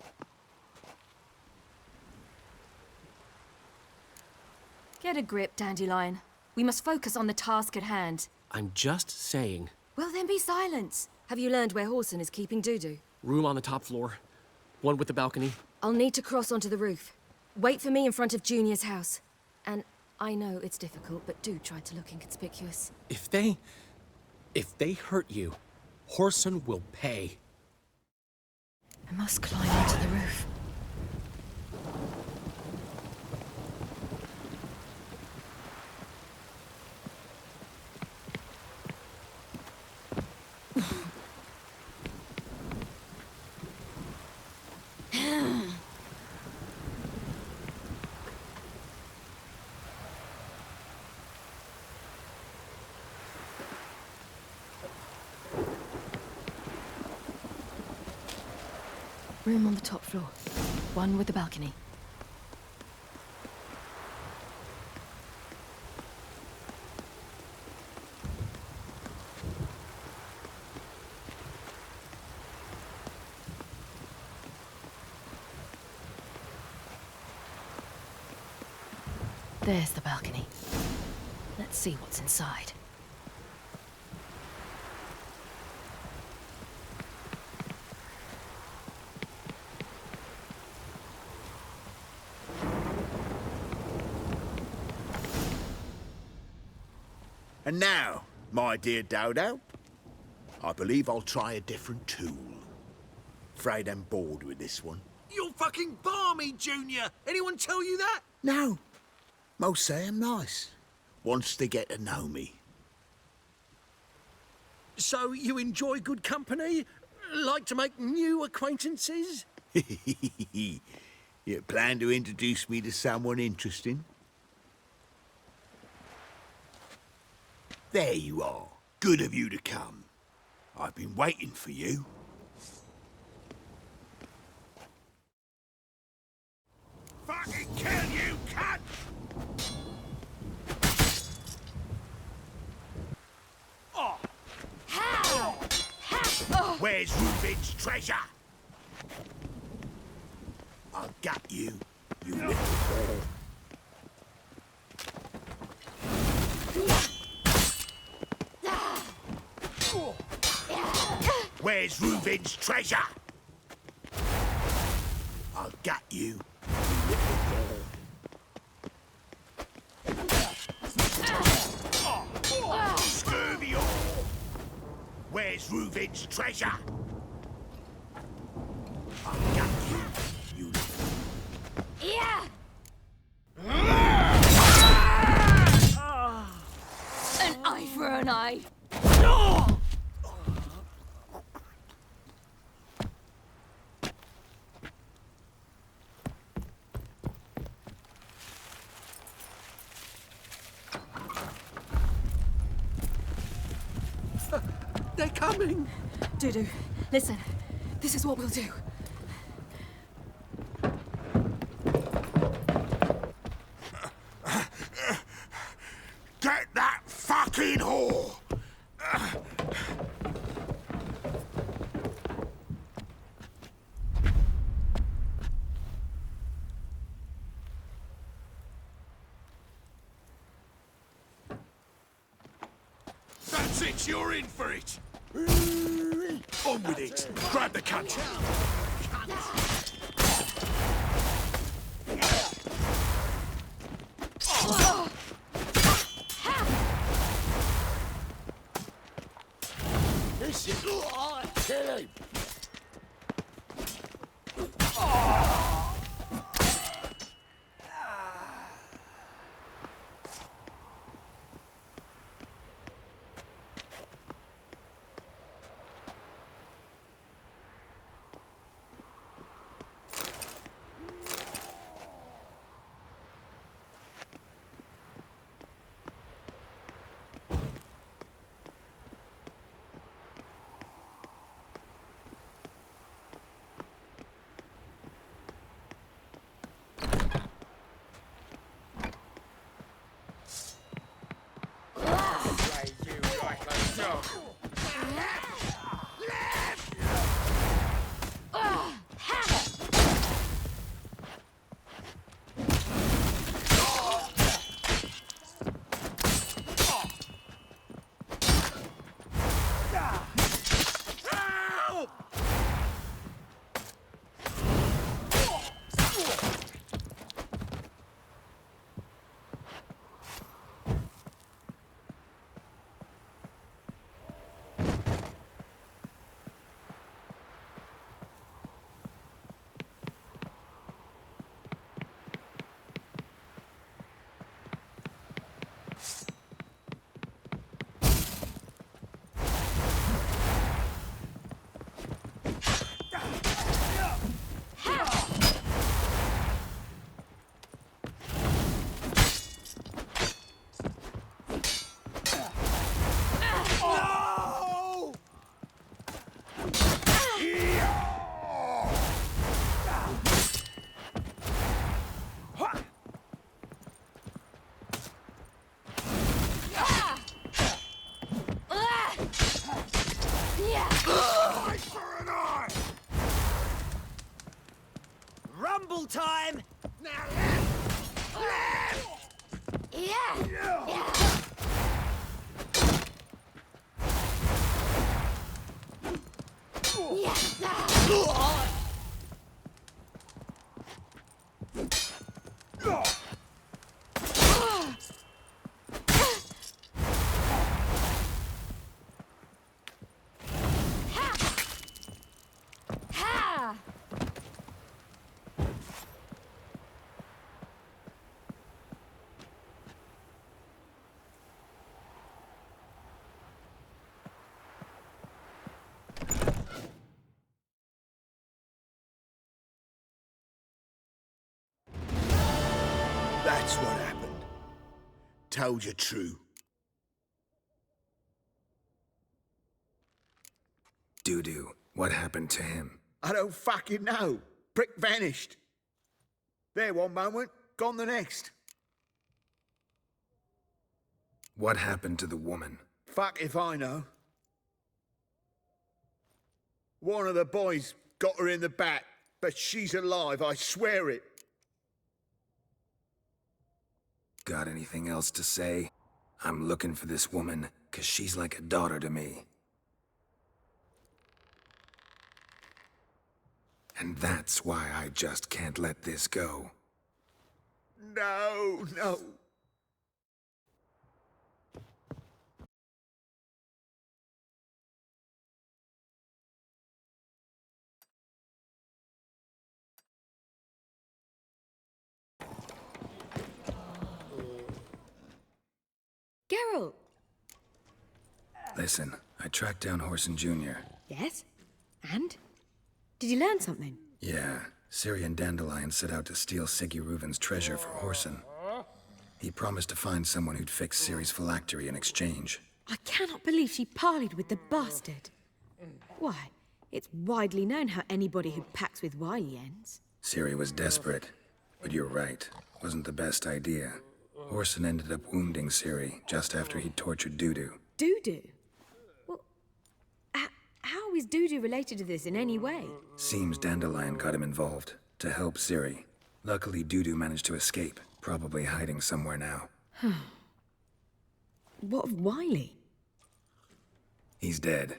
Get a grip, Dandelion. We must focus on the task at hand. I'm just saying. Well, then be silent. Have you learned where Horson is keeping Dudu? Room on the top floor. One with the balcony. I'll need to cross onto the roof. Wait for me in front of Junior's house. And I know it's difficult, but do try to look inconspicuous. If they hurt you, Horson will pay. I must climb onto the roof. Room on the top floor. One with a balcony. There's the balcony. Let's see what's inside. And now, my dear Dodo, I believe I'll try a different tool. Afraid I'm bored with this one. You're fucking balmy, Junior! Anyone tell you that? No. Most say I'm nice. Wants to get to know me. So you enjoy good company? Like to make new acquaintances? You plan to introduce me to someone interesting? There you are. Good of you to come. I've been waiting for you. Fucking kill you, cunt! Oh. Where's Reuben's treasure? I'll gut you, you little whore. Where's Reuben's treasure? I'll gut you, you little whore. Scurvy whore! Where's Reuben's treasure? I'll gut you, you little... Yeah! An eye for an eye. They're coming! Dudu, listen. This is what we'll do. Get that fucking whore! That's it, you're in for it! On with it! Grab the cunt! This is all I kill him! Eye for an eye! Rumble time! Now left! Left! That's what happened. Told you true. Dudu, what happened to him? I don't fucking know. Prick vanished. There one moment, gone the next. What happened to the woman? Fuck if I know. One of the boys got her in the back, but she's alive, I swear it. Got anything else to say? I'm looking for this woman, 'cause she's like a daughter to me. And that's why I just can't let this go. No, no. Geralt! Listen, I tracked down Horson Jr. Yes? And? Did you learn something? Yeah, Ciri and Dandelion set out to steal Siggy Reuven's treasure for Horson. He promised to find someone who'd fix Ciri's phylactery in exchange. I cannot believe she parleyed with the bastard. Why, it's widely known how anybody who packs with wily ends. Ciri was desperate, but you're right. Wasn't the best idea. Horson ended up wounding Ciri just after he'd tortured Dudu. Dudu? Well, how is Dudu related to this in any way? Seems Dandelion got him involved, to help Ciri. Luckily, Dudu managed to escape, probably hiding somewhere now. What of Wiley? He's dead.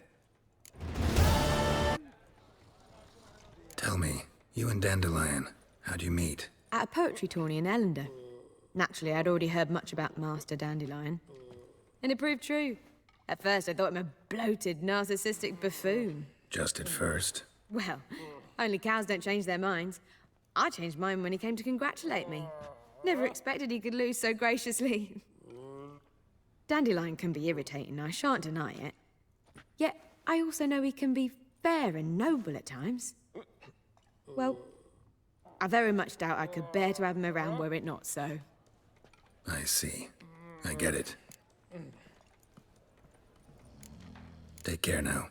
Tell me, you and Dandelion, how'd you meet? At a poetry tourney in Ellender. Naturally, I'd already heard much about Master Dandelion. And it proved true. At first, I thought him a bloated, narcissistic buffoon. Just at first. Well, only cows don't change their minds. I changed mine when he came to congratulate me. Never expected he could lose so graciously. Dandelion can be irritating, I shan't deny it. Yet, I also know he can be fair and noble at times. Well, I very much doubt I could bear to have him around were it not so. I see. I get it. Take care now.